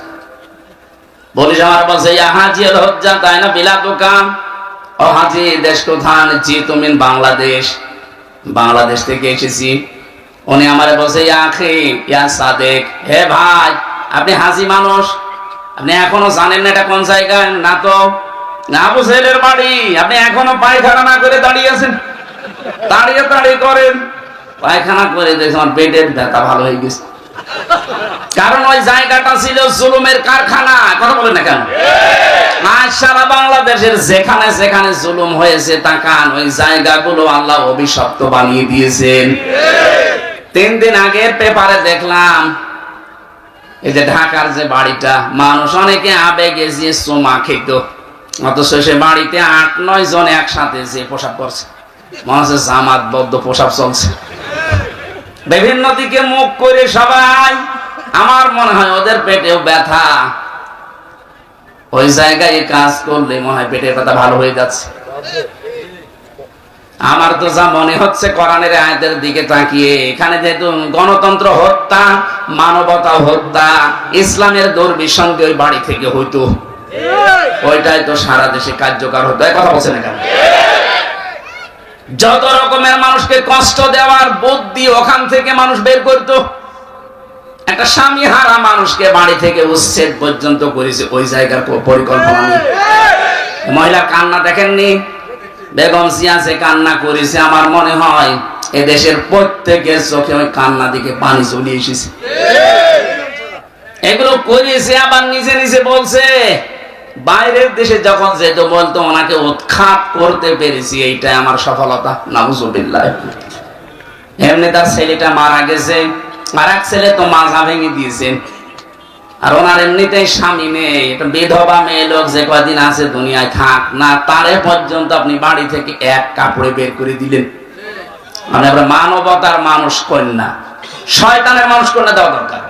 পুলিশ আমার বলছে, ইয়া হাজি আল হজ্জা তাই না বিলা দোকান, ও হাজি দেশ কোথান? জি তুমি বাংলাদেশ, বাংলাদেশ থেকে এসেছি। উনি আমারে বলছে, ইয়া আখি ইয়া সাদেক, হে ভাই আপনি হাজি মানুষ, আপনি এখনো জানেন না এটা কোন জায়গায়? না তো, না আবু জেহেলের বাড়ি, আপনি এখনো পায়খানা না করে দাঁড়িয়ে আছেন, দাঁড়িয়ে দাঁড়িয়ে করেন পায়খানা করে। দেখুন আমার পেটের ব্যথা ভালো হয়ে গেছে, কারণ ওই জায়গাটা ছিল জুলুমের কারখানা। কথা বলেন না কেন? আজ সারা বাংলাদেশের যেখানে যেখানে জুলুম হয়েছে, তাকান ওই জায়গাগুলো আল্লাহ অভিশপ্ত বানিয়ে দিয়েছেন। 3 দিন আগের পেপারে দেখলাম, এই যে ঢাকার যে বাড়িটা, মানুষ অনেকে আবেগে যে সোমা খেত, অথচ সে বাড়িতে 8-9 জন একসাথে যে পোশাক করছে, মনে হচ্ছে জামাত বদ্ধ পোশাক চলছে, বিভিন্ন দিকে মুখ করে সবাই। আমার মনে হয় ওদের পেটেও ব্যথা, ওই জায়গায় কাজ করলে মনে হয় পেটের ব্যথা ভালো হয়ে যাচ্ছে। আমার তো যা মনে হচ্ছে কোরআনের আয়াতের দিকে তাকিয়ে, এখানে যেহেতু গণতন্ত্র হত্যা, মানবতা হত্যা, ইসলামের দুর্বিসন্ধি ওই বাড়ি থেকে হইতো, ওইটাই তো সারা দেশে কার্যকর হতো। কথা বলছে না কেন? যত রকমের মানুষকে কষ্ট দেওয়ার বুদ্ধি ওখান থেকে মানুষ বের করতো। একটা স্বামী হারা মানুষকে বাড়ি থেকে উচ্ছেদ পর্যন্ত করেছে, ওই জায়গার পরিকল্পনা নেই। মহিলা কান্না দেখেননি? বেগম জিয়া যে কান্না করেছে, আমার মনে হয় এদেশের প্রত্যেকের চোখে ওই কান্না দিকে পানি চলে এসেছে। এগুলো করেছে, আবার নিজে নিজে বলছে। বাইরের দেশে যখন যেত বলতো ওনাকে উৎখাত করতে পেরেছি, এইটা আমার সফলতা। নাউজুবিল্লাহ। এমনি তার ছেলেটা মারা গেছে, আর এক ছেলে তো মাজা ভেঙে দিয়েছেন। আর ওনার এমনিতেই স্বামী নেই, বিধবা মেয়ে লোক যে কদিন আছে দুনিয়ায় থাক না, তারে পর্যন্ত আপনি বাড়ি থেকে এক কাপড়ে বের করে দিলেন। মানে আমরা মানবতার মানুষ কন্যা, শয়তানের মানুষ কন্যা দেওয়া দরকার।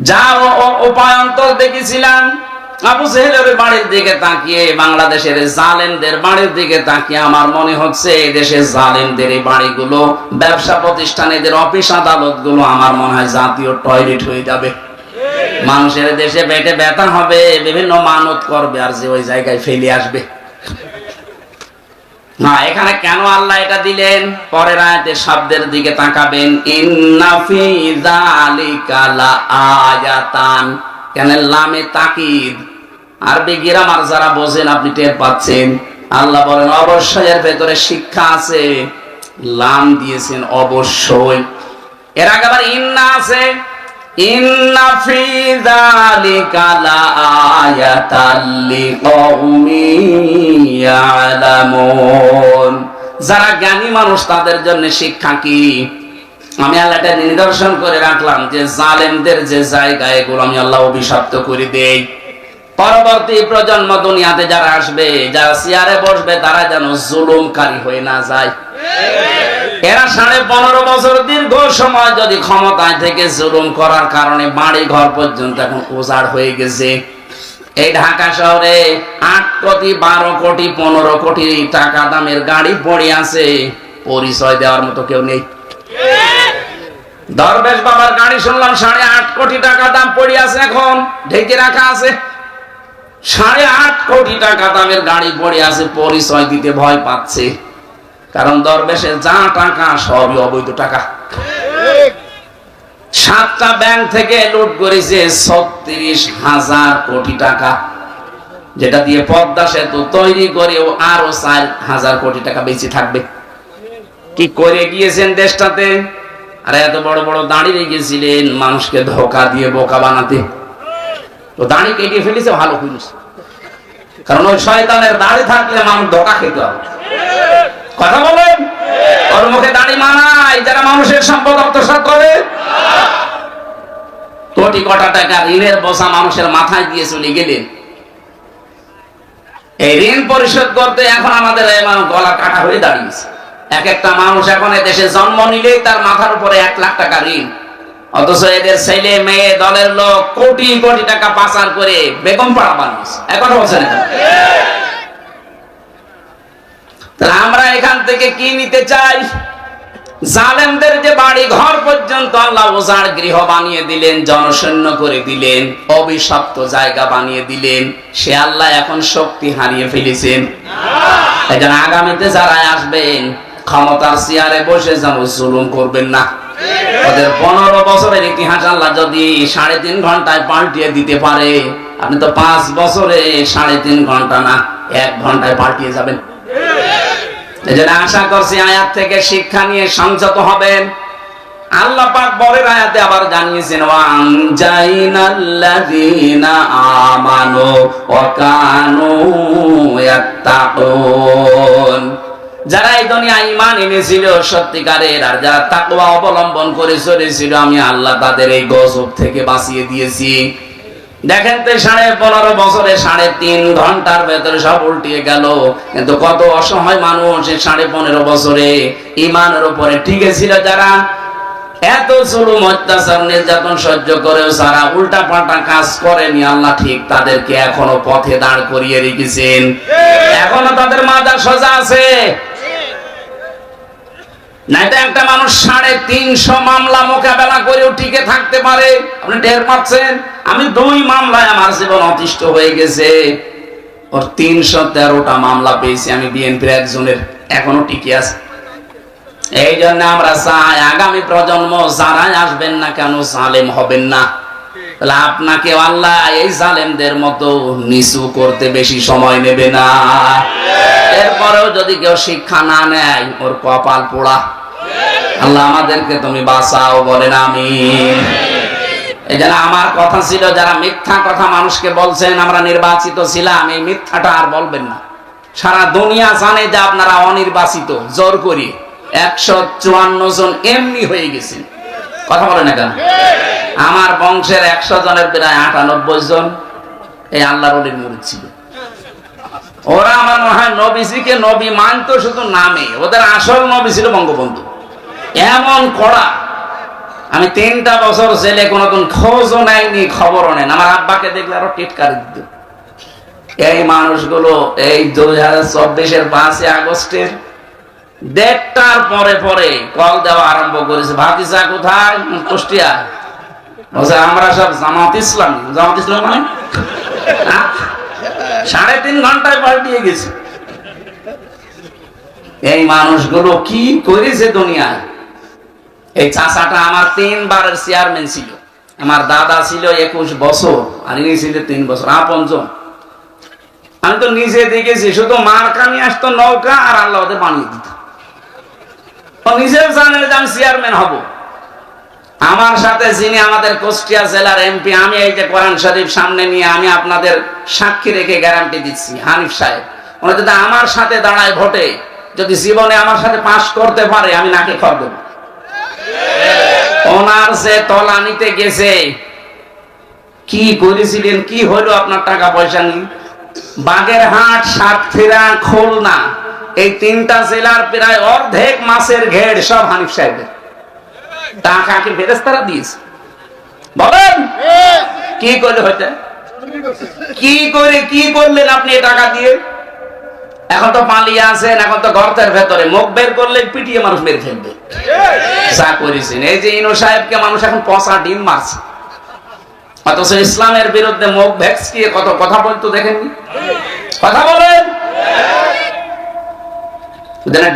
যা উপায়ন্তর দেখেছিলাম আবু জেহেলের বাড়ির দিকে তাকিয়ে, বাংলাদেশের জালেমদের বাড়ির দিকে তাকিয়ে আমার মনে হচ্ছে এই দেশের জালেমদের এই বাড়িগুলো, ব্যবসা প্রতিষ্ঠান, এদের অফিস আদালত গুলো আমার মনে হয় জাতীয় টয়লেট হয়ে যাবে। মানুষের দেশে পেটে ব্যথা হবে, বিভিন্ন মানত করবে আর যে ওই জায়গায় ফেলে আসবে। না, এখানে কেন আল্লাহ এটা দিলেন? পরের আয়াতের শব্দের দিকে তাকাবেন, ইন্না ফি যালিকা লাআয়াতান। কেন লামে তাকিদ, আরবি গ্রামার যারা বোঝেন আপনি টের পাচ্ছেন। আল্লাহ বলেন অবশ্যই এর ভেতরে শিক্ষা আছে, লাম দিয়েছেন অবশ্যই। এর আগে আবার ইন্না আছে, ইন্না ফি যালিকা লাআয়াতাল লিকাউমিন ইয়ালামুন। যারা জ্ঞানী মানুষ তাদের জন্য শিক্ষা কি? আমি আল্লাহটা নিদর্শন করে রাখলাম যে জালেমদের যে জায়গা, এগুলো আমি আল্লাহ অভিশপ্ত করে দেই। পরবর্তী প্রজন্ম দুনিয়াতে যারা আসবে, যারা চেয়ারে বসবে, তারা যেন জুলুমকারী হয়ে না যায়। এরা 15.5 বছর দীর্ঘ সময় যদি ক্ষমতায় থেকে জুলুম করার কারণে বাড়ি ঘর পর্যন্ত এখন উজাড় হয়ে গেছে। এই ঢাকা শহরে 8 কোটি 12 কোটি 15 কোটি টাকা দামের গাড়ি পড়ে আছে, পরিচয় দেওয়ার মতো কেউ নেই। দরবেশ বাবার গাড়ি শুনলাম 8.5 কোটি টাকা দাম পড়ে আছে, এখন ঢেকে রাখা আছে। 8.5 কোটি টাকা দামের গাড়ি পড়ে আছে, পরিচয় দিতে ভয় পাচ্ছে। কারণ দরবেশের যা টাকা সবই অবৈধ টাকা। 7টা ব্যাংক থেকে লুট করেছে 36,000 কোটি টাকা, যেটা দিয়ে পদ্মা সেতু তৈরি করেও আরো 4,000 কোটি টাকা বেঁচে থাকবে। কি করে গিয়েছেন দেশটাতে? আর এত বড় বড় দাড়ি রেখেছিলেন মানুষকে ধোকা দিয়ে বোকা বানাতে। তো দাড়ি কেটে ফেলেছে ভালো করেছে, কারণ ওই শয়তানের দাড়ি থাকলে মানুষ ধোকা খেতে হবে। কথা বলেন, ওর মুখে দাড়ি মানায় যারা মানুষের সম্পদ আত্মসাৎ করে। কোটি কোটি টাকা ঋণের বোঝা মানুষের মাথায় দিয়ে চলে গেলেন। এই ঋণ পরিশোধ করতে এখন আমাদের গলা কাটা হয়ে দাঁড়িয়েছে। এক একটা মানুষ এখন দেশে জন্ম নিলেই তার মাথার উপরে 1 লাখ টাকা ঋণ, অথচ এদের ছেলে মেয়ে দলের লোক কোটি কোটি টাকা পাচার করে বেগম পাড়া বানিয়েছে। এখন বলছেন তাহলে আমরা এখান থেকে কি নিতে চাই? জালেমদের যে বাড়ি ঘর পর্যন্ত আল্লাহ উজাড় গৃহ বানিয়ে দিলেন, জনশূন্য করে দিলেন, অভিশপ্ত জায়গা বানিয়ে দিলেন, সে আল্লাহ এখন শক্তি হারিয়ে ফেলেছেন। এজন্য আগামীতে যারা আসবেন ক্ষমতার চেয়ারে বসে যেন জুলুম করবেন না। ওদের 15 বছরের ইতিহাস আল্লাহ যদি 3.5 ঘন্টায় পাল্টিয়ে দিতে পারে, আপনি তো 5 বছরে 3.5 ঘন্টা না 1 ঘন্টায় পাল্টিয়ে যাবেন। এজন্য আশা করছি আয়াত থেকে শিক্ষা নিয়ে সংযত হবেন। আল্লাহ পাক পরের আয়াতে আবার জানিয়েছেন, ওয়ানজাইনাল্লাযীনা আমানু ওয়া কানু ইয়াত্তাকুন। যারা এই দুনিয়ায় ঈমান এনেছিল সত্যিকারের, আর যারা তাকওয়া অবলম্বন করে চলেছিল, আমি আল্লাহ তাদের এই গজব থেকে বাঁচিয়ে দিয়েছি। দেখেন তো 15.5 বছরে 3.5 ঘন্টার ভেতরে সব উল্টিয়ে গেল। কিন্তু কত অসহায় মানুষ 15.5 বছরে ঈমানের উপরে টিকে ছিল, যারা এত জুলুম অত্যাচার নির্যাতন সহ্য করেও যারা উল্টা পাল্টা কাজ করেনি, আল্লাহ ঠিক তাদেরকে এখনো পথে দাঁড় করিয়ে রেখেছেন। এখনো তাদের মাথা সোজা আছে। না এটা একটা মানুষ 350 মামলা মোকাবেলা করেও টিকে থাকতে পারে, আপনি টের পাচ্ছেন? আমি 2 মামলায় আমার জীবন অতিষ্ঠ হয়ে গেছে, ওর 313টা মামলা পেয়েছি, আমি বিএনপির একজনের, এখনো টিকে আছে। এই জন্য আমরা চাই আগামী প্রজন্ম যারাই আসবেন না কেন জালেম হবেন না। তাহলে আপনাকে আল্লাহ এই জালেমদের মতো নিচু করতে বেশি সময় নেবে না। এরপরেও যদি কেউ শিক্ষা না নেয়, ওর কপাল পোড়া। আল্লাহ আমাদেরকে তুমি বাঁচাও, বলেন আমিন। এই জন্য আমার কথা ছিল, যারা মিথ্যা কথা মানুষকে বলছেন আমরা নির্বাচিত ছিলাম, এই মিথ্যাটা আর বলবেন না। সারা দুনিয়া জানে যে আপনারা অনির্বাচিত, জোর করি 154 জন এমনি হয়ে গেছেন। কথা বলে না কেন? আমার বংশের 100 জনের প্রায় 98 জন এই আল্লাহর ওলির মুরিদ ছিল। ওরা আমার মনে হয় নবীজিকে নবী মানতো শুধু নামে, ওদের আসল নবী ছিল বঙ্গবন্ধু। এমন কড়া, আমি 3টা বছর জেলে কোনোদিন খোঁজও নেয়নি, খবরও নেন। আমার আব্বাকে দেখলে আরো টিটকারি দিত। এই মানুষগুলো এই 2024-এর 5 আগস্টের 1:30টার পরে পরে কল দেওয়া আরম্ভ করেছে। ভাতিজা কোথায়? কুষ্টিয়া। বলছে আমরা সব জামাত ইসলাম। জামাত ইসলাম মানে 3.5 ঘন্টায় পাল্টিয়ে গেছে। এই মানুষগুলো কি করেছে দুনিয়ায়। এই চাচাটা আমার 3 বারের চেয়ারম্যান ছিল। আমার দাদা ছিল 21 বছর আর ইনি ছিল 3 বছর, আপনজন। আমি তো নিজে দেখেছি, শুধু মার্কা নিয়ে আসতো নৌকা, আর আল্লাহ ওদের বানিয়ে দিত। ও নিজেও জানে যে আমি চেয়ারম্যান হব। আমার সাথে যিনি আমাদের কুষ্টিয়া জেলার এমপি, আমি এই যে কোরআন শরীফ সামনে নিয়ে আমি আপনাদের সাক্ষী রেখে গ্যারান্টি দিচ্ছি, হানিফ সাহেব, উনি যদি আমার সাথে দাঁড়ায় ভোটে, যদি জীবনে আমার সাথে পাশ করতে পারে, আমি নাকে খড় দেব। ওনার যে তলা নিতে গেছে, কি করেছিলেন, কি হলো আপনার টাকা পয়সা নিয়ে? বাগেরহাট, সাতক্ষীরা, খুলনা, এই 3টা জেলার প্রায় অর্ধেক মাছের ঘেড় সব হানিফ সাহেবের টাকা কি ফেরেশতারা দিয়েছে? বলেন কি করলে হইতে, কি করে কি করলেন আপনি টাকা দিয়ে? এখন তো পালিয়ে আছেন, এখন তো গর্তের ভেতরে, মুখ বের করলে পিটিয়ে মানুষ মেরে ফেলবে। যা করেছেন, এই যে ইনু সাহেবকে মানুষ এখন পচা ডিম মারছে, অথচ ইসলামের বিরুদ্ধে মুখ ভেক্সিয়ে কত কথা বলতো দেখেননি? কথা বলেন।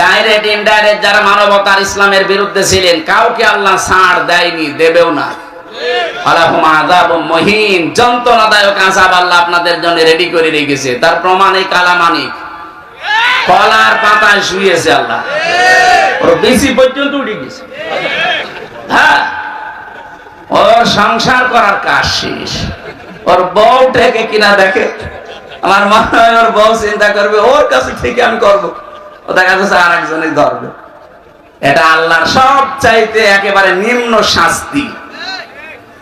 ডাইরেক্ট ইনডাইরেক্ট যারা মানবতার ইসলামের বিরুদ্ধে ছিলেন, কাউকে আল্লাহ ছাড় দেয়নি, দেবেও না। আলাহুম আযাবুম মুহিন, যন্ত্রণাদায়ক আযাব আল্লাহ আপনাদের জন্য রেডি করে রেখেছে। তার প্রমাণ এই কালামানিক কলার পাতায় শুয়েছে আল্লাহ, ওর বেশি পর্যন্ত উঠে গেছে। হ্যাঁ, ওর সংসার করার কাজ শেষ। ওর বউ থেকে কিনা দেখে, আমার মনে হয় ওর বউ চিন্তা করবে ওর কাছে থেকে আমি করবো, ও দেখা যাচ্ছে আর একজনই ধরবে। এটা আল্লাহর সব চাইতে একেবারে নিম্ন শাস্তি।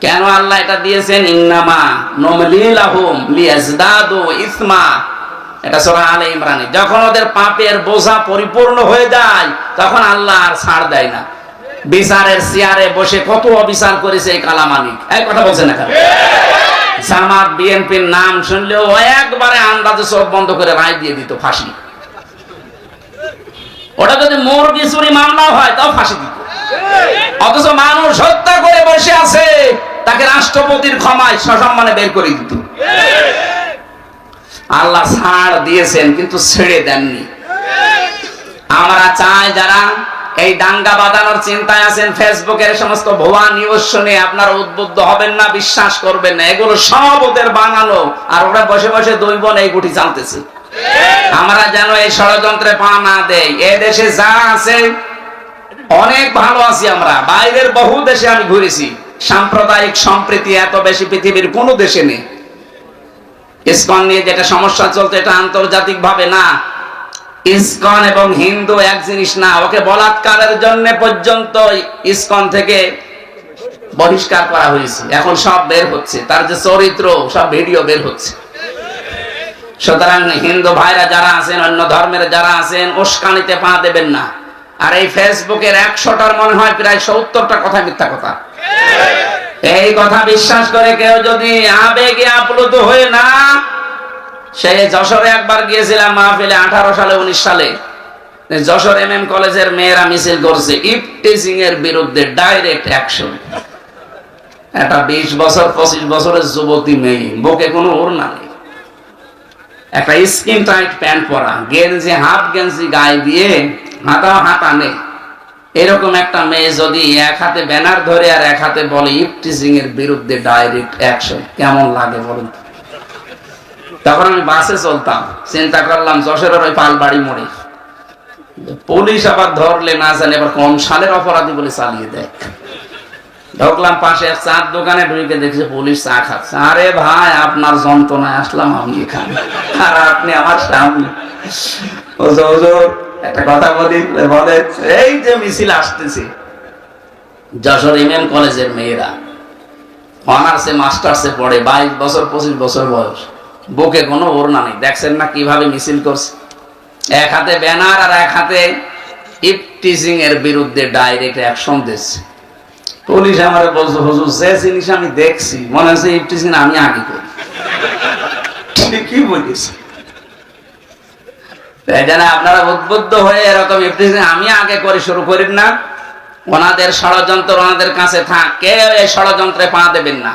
কেন আল্লাহ এটা দিয়েছেন? ইন্নামা নুমলি লাহুম লিয়াজদাদু ইসমা, এটা সূরা আলে ইমরানে। যখন ওদের পাপের বোঝা পরিপূর্ণ হয়ে যায়, তখন আল্লাহ আর ছাড় দেয় না। বিচারের চেয়ারে বসে কত অবিচার করেছে এই কালামানিক, এই কথা বলছে না কেন? জামাত বিএনপির নাম শুনলেও একবারে আন্দাজে চোখ বন্ধ করে রায় দিয়ে দিত, ফাঁসি। ওটা যদি মুরগি চুরি মামলা হয় তাও ফাঁসি দিত। অথচ মানুষ হত্যা করে বসে আছে, তাকে রাষ্ট্রপতির ক্ষমায় সসম্মানে বের করে দিত। আল্লাহ ছাড় দিয়েছেন কিন্তু ছেড়ে দেননি। আমরা চাই যারা এই দাঙ্গা বাঁধানোর চিন্তায় আছেন, ফেসবুকের সমস্ত ভুয়া নিউজ শুনে আপনারা উদ্বুদ্ধ হবেন না, বিশ্বাস করবেন না। এগুলো সব ওদের বানানো, আর ওরা বসে বসে 2 বোন এই গুটি চালতেছে। আমরা যেন এই ষড়যন্ত্রে পা না দেই। এ দেশে যা আছে অনেক ভালো আছি আমরা, বাইরের বহু দেশে আমি ঘুরেছি, সাম্প্রদায়িক সম্প্রীতি এত বেশি পৃথিবীর কোনো দেশে নেই। ইসকন নিয়ে যেটা সমস্যা চলছে, এটা আন্তর্জাতিক ভাবে না। ইসকন এবং হিন্দু এক জিনিস না। ওকে বলাৎকারের জন্য পর্যন্ত ইসকন থেকে বহিষ্কার করা হয়েছে। এখন সব বের হচ্ছে, তার যে চরিত্র সব ভিডিও বের হচ্ছে। সুতরাং হিন্দু ভাইরা যারা আছেন, অন্য ধর্মের যারা আছেন, উস্কানিতে পা দেবেন না। আর এই ফেসবুকের 100টার মনে হয় প্রায় 70টা কথা মিথ্যা কথা। এই কথা বিশ্বাস করে কেউ যদি আবেগে আপ্লুত হয়ে না, সে যশোরে একবার গিয়েছিলাম মাহফিলে, 18 সালে 19 সালে যশোর MM কলেজের মেয়েরা মিছিল করছে ইফটিজিং এর বিরুদ্ধে, ডাইরেক্ট অ্যাকশন। একটা 20 বছর 25 বছরের যুবতী মেয়ে, বুকে কোনো ওড়না নেই, একটা স্কিন টাইট প্যান্ট পরা, গেঞ্জি হাফ গেঞ্জি গায়ে দিয়ে, হাতা নেই, এরকম একটা মেয়ে যদি এক হাতে ব্যানার ধরে আর এক হাতে বলে ইফটিজিং এর বিরুদ্ধে ডাইরেক্ট অ্যাকশন, কেমন লাগে বলুন? তখন আমি বাসে চলতাম, চিন্তা করলাম যশোরের ওই পালবাড়ি মোড়ে পুলিশ আবার ধরলে না জানে এবার কোন সালের অপরাধী বলে চালিয়ে দেয়। ঢুকলাম পাশে এক চার দোকানে, ঢুকে দেখছি পুলিশ চা খাচ্ছে। আরে ভাই, আপনার যন্ত্রণায় আসলাম আমি এখানে, আর আপনি আমার সামনে। একটা কথা বলি, বলে এই যে মিছিল আসতেছে, যশোর ইমাম কলেজের মেয়েরা অনার্সে মাস্টার্সে পড়ে, 22 বছর 25 বছর বয়স, বুকে কোনো ওড়না নেই। দেখছেন না কিভাবে মিছিল করছে, এক হাতে ব্যানার আর এক হাতে ইফটিজিং এর বিরুদ্ধে ডাইরেক্ট অ্যাকশন দিচ্ছে। পুলিশ আমারে বলছে, হুজুর যে জিনিস আমি দেখছি মনে হচ্ছে ইফটিজিং আমি আগে করি। ঠিকই বলেছি, আপনারা উদ্বুদ্ধ হয়ে এরকম ইফটিজিং আমি আগে করে শুরু করেন না। ওনাদের ষড়যন্ত্র ওনাদের কাছে থাক, কেউ এই ষড়যন্ত্রে পা দেবেন না।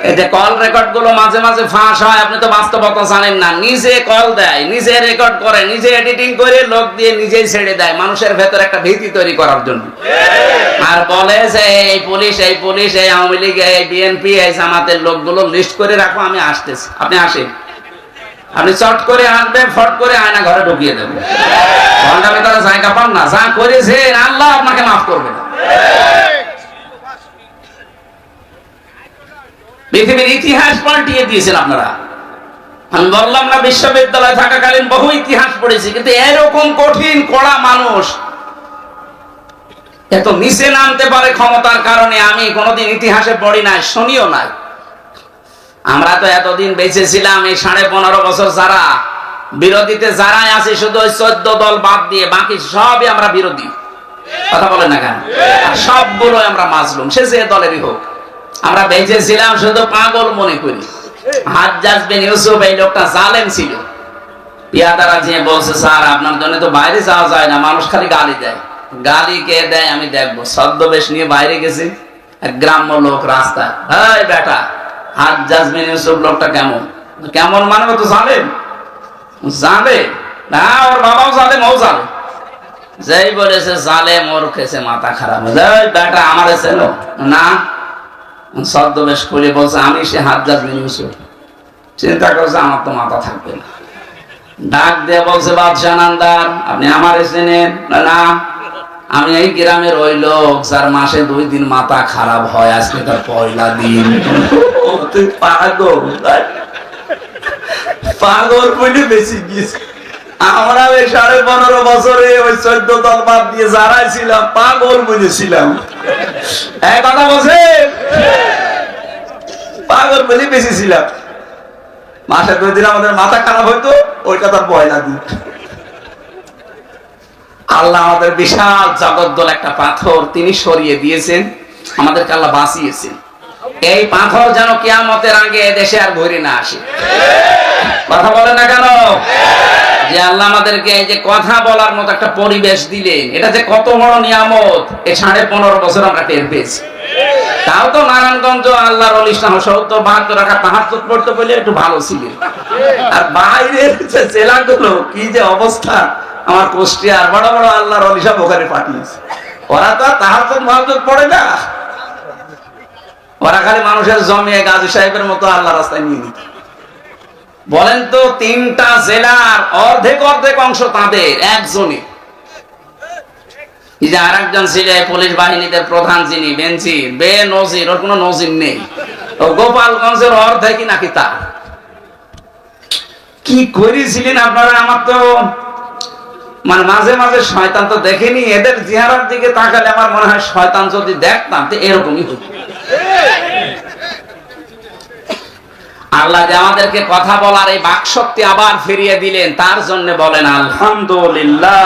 এই যে কল রেকর্ড গুলো মাঝে মাঝে ফাঁস হয়, আপনি তো বাস্তবতা জানেন না। নিজে কল দেয়, নিজে রেকর্ড করে, নিজে এডিটিং করে, লোক দিয়ে নিজেই ছেড়ে দেয় মানুষের ভেতর একটা ভীতি তৈরি করার জন্য। আর বলে যে এই পুলিশ এই আওয়ামী লীগ এই বিএনপি এই জামাতের লোকগুলো লিস্ট করে রাখো, আমি আসতেছি, আপনি আসেন। আপনি চট করে আসবেন, ফট করে আয়না ঘরে ঢুকিয়ে দেবেন। ঘন্টা ভেতরে জায়গা পান না, যা করেছেন আল্লাহ আপনাকে মাফ করবে না। পৃথিবীর ইতিহাস পাল্টিয়ে দিয়েছেন আপনারা। আমি বললাম না বিশ্ববিদ্যালয়ে থাকাকালীন বহু ইতিহাস পড়েছি, কিন্তু এরকম কঠিন কড়া মানুষ এত নিচে নামতে পারে ক্ষমতার কারণে আমি কোনোদিন ইতিহাসে পড়ি নাই, শুনিও নাই। আমরা তো এতদিন বেঁচে ছিলাম, এই 15.5 বছর যারা বিরোধীতে যারাই আছে, শুধু ওই 14 দল বাদ দিয়ে বাকি সবই আমরা বিরোধী। কথা বলেন না কেন? সবগুলো আমরা মাজলুম, সে যে দলেরই হোক। আমরা বেঁচে ছিলাম শুধু পাগল মনে করি। হাজ্জাজ বিন ইউসুফ এই লোকটা জালেম ছিল। পিয়াদারা যে বলছে, স্যার আপনার জন্য তো বাইরে যাওয়া যায় না, মানুষ খালি গালি দেয়। গালি কে দেয় আমি দেখবো। ছদ্মবেশ নিয়ে বাইরে গেছে, এক গ্রাম্য লোক রাস্তায়, এই বেটা হাজ্জাজ বিন ইউসুফ লোকটা কেমন? কেমন মানে ও তো জালেম। জালেম না, ওর বাবাও জালেম, ও জালেম। যেই বলেছে জালেম, ওর খেছে মাথা খারাপ। বেটা আমার চেনো না? ছদ্মবেশ খুলে বলছে আমি সে হাজ্জাজ বিন ইউসুফ। চিন্তা করছে আমার তো মাথা থাকবে না। ডাক দিয়ে বলছে, বাদশাহ নামদার আপনি আমার চেনেন না? আমি এই গ্রামের ওই লোক যার মাসে 2 দিন মাথা খারাপ হয়, আজকে তার পয়লা দিন। পাগল পাগল বলে বেশি গিয়েছে। আমরা ওই 15.5 বছরে ওই 14 দল বাদ দিয়ে যারাই ছিলাম পাগল বুঝেছিলাম। এক কথা বলছে, পাগল বলে বেশি ছিলাম। মাসে 2 দিন আমাদের মাথা খারাপ হইতো, ওইটা তার পয়লা দিন। আল্লাহ আমাদের বিশাল জগদ্দল একটা পাথর তিনি সরিয়ে দিয়েছেন, আমাদেরকে আল্লাহ বাঁচিয়েছেন। এই পাথর যেন কিয়ামতের আগে দেশে আর ঘুরে না আসে। কথা বলে না কেন? যে আল্লাহ আমাদেরকে এই যে কথা বলার মতো একটা পরিবেশ দিলেন, এটা যে কত বড় নিয়ামত, এই 15.5 বছর আমরা টের পেয়েছি। তাও তো নারায়ণগঞ্জ আল্লাহর ওলি 70-72 রাখা তাহাজ্জুদ পড়তে বলে একটু ভালো ছিল। আর বাইরের যে জেলাগুলো কি যে অবস্থা, আমার কুষ্টিয়ার বড় বড় আল্লাহর ওলি সব ওখানে পাঠিয়েছে। ওরা তো তাহাজ্জুদ পড়ে না, ওরা খালি মানুষের জমিয়ে গাজী সাহেবের মতো আল্লাহ রাস্তায় নিয়ে নিত। বলেন তো 3টা জেলার অর্ধেক অংশ তাদের একজনই। এই যে আরেকজন ছিল পুলিশ বাহিনীতে প্রধান, যিনি বেনজির বেনজির, ওর কোনো নজির নেই। ও গোপালগঞ্জের অর্ধেকই নাকি তার। কি করেছিলেন আপনারা? আমার তো মানে মাঝে মাঝে শয়তান তো দেখেনি, এদের চেহারার দিকে তাকালে আমার মনে হয় শয়তান যদি দেখতাম তো এরকমই হতো। আল্লাহ যে আমাদেরকে কথা বলার এই বাকশক্তি আবার ফিরিয়ে দিলেন, তার জন্য বলেন আলহামদুলিল্লাহ।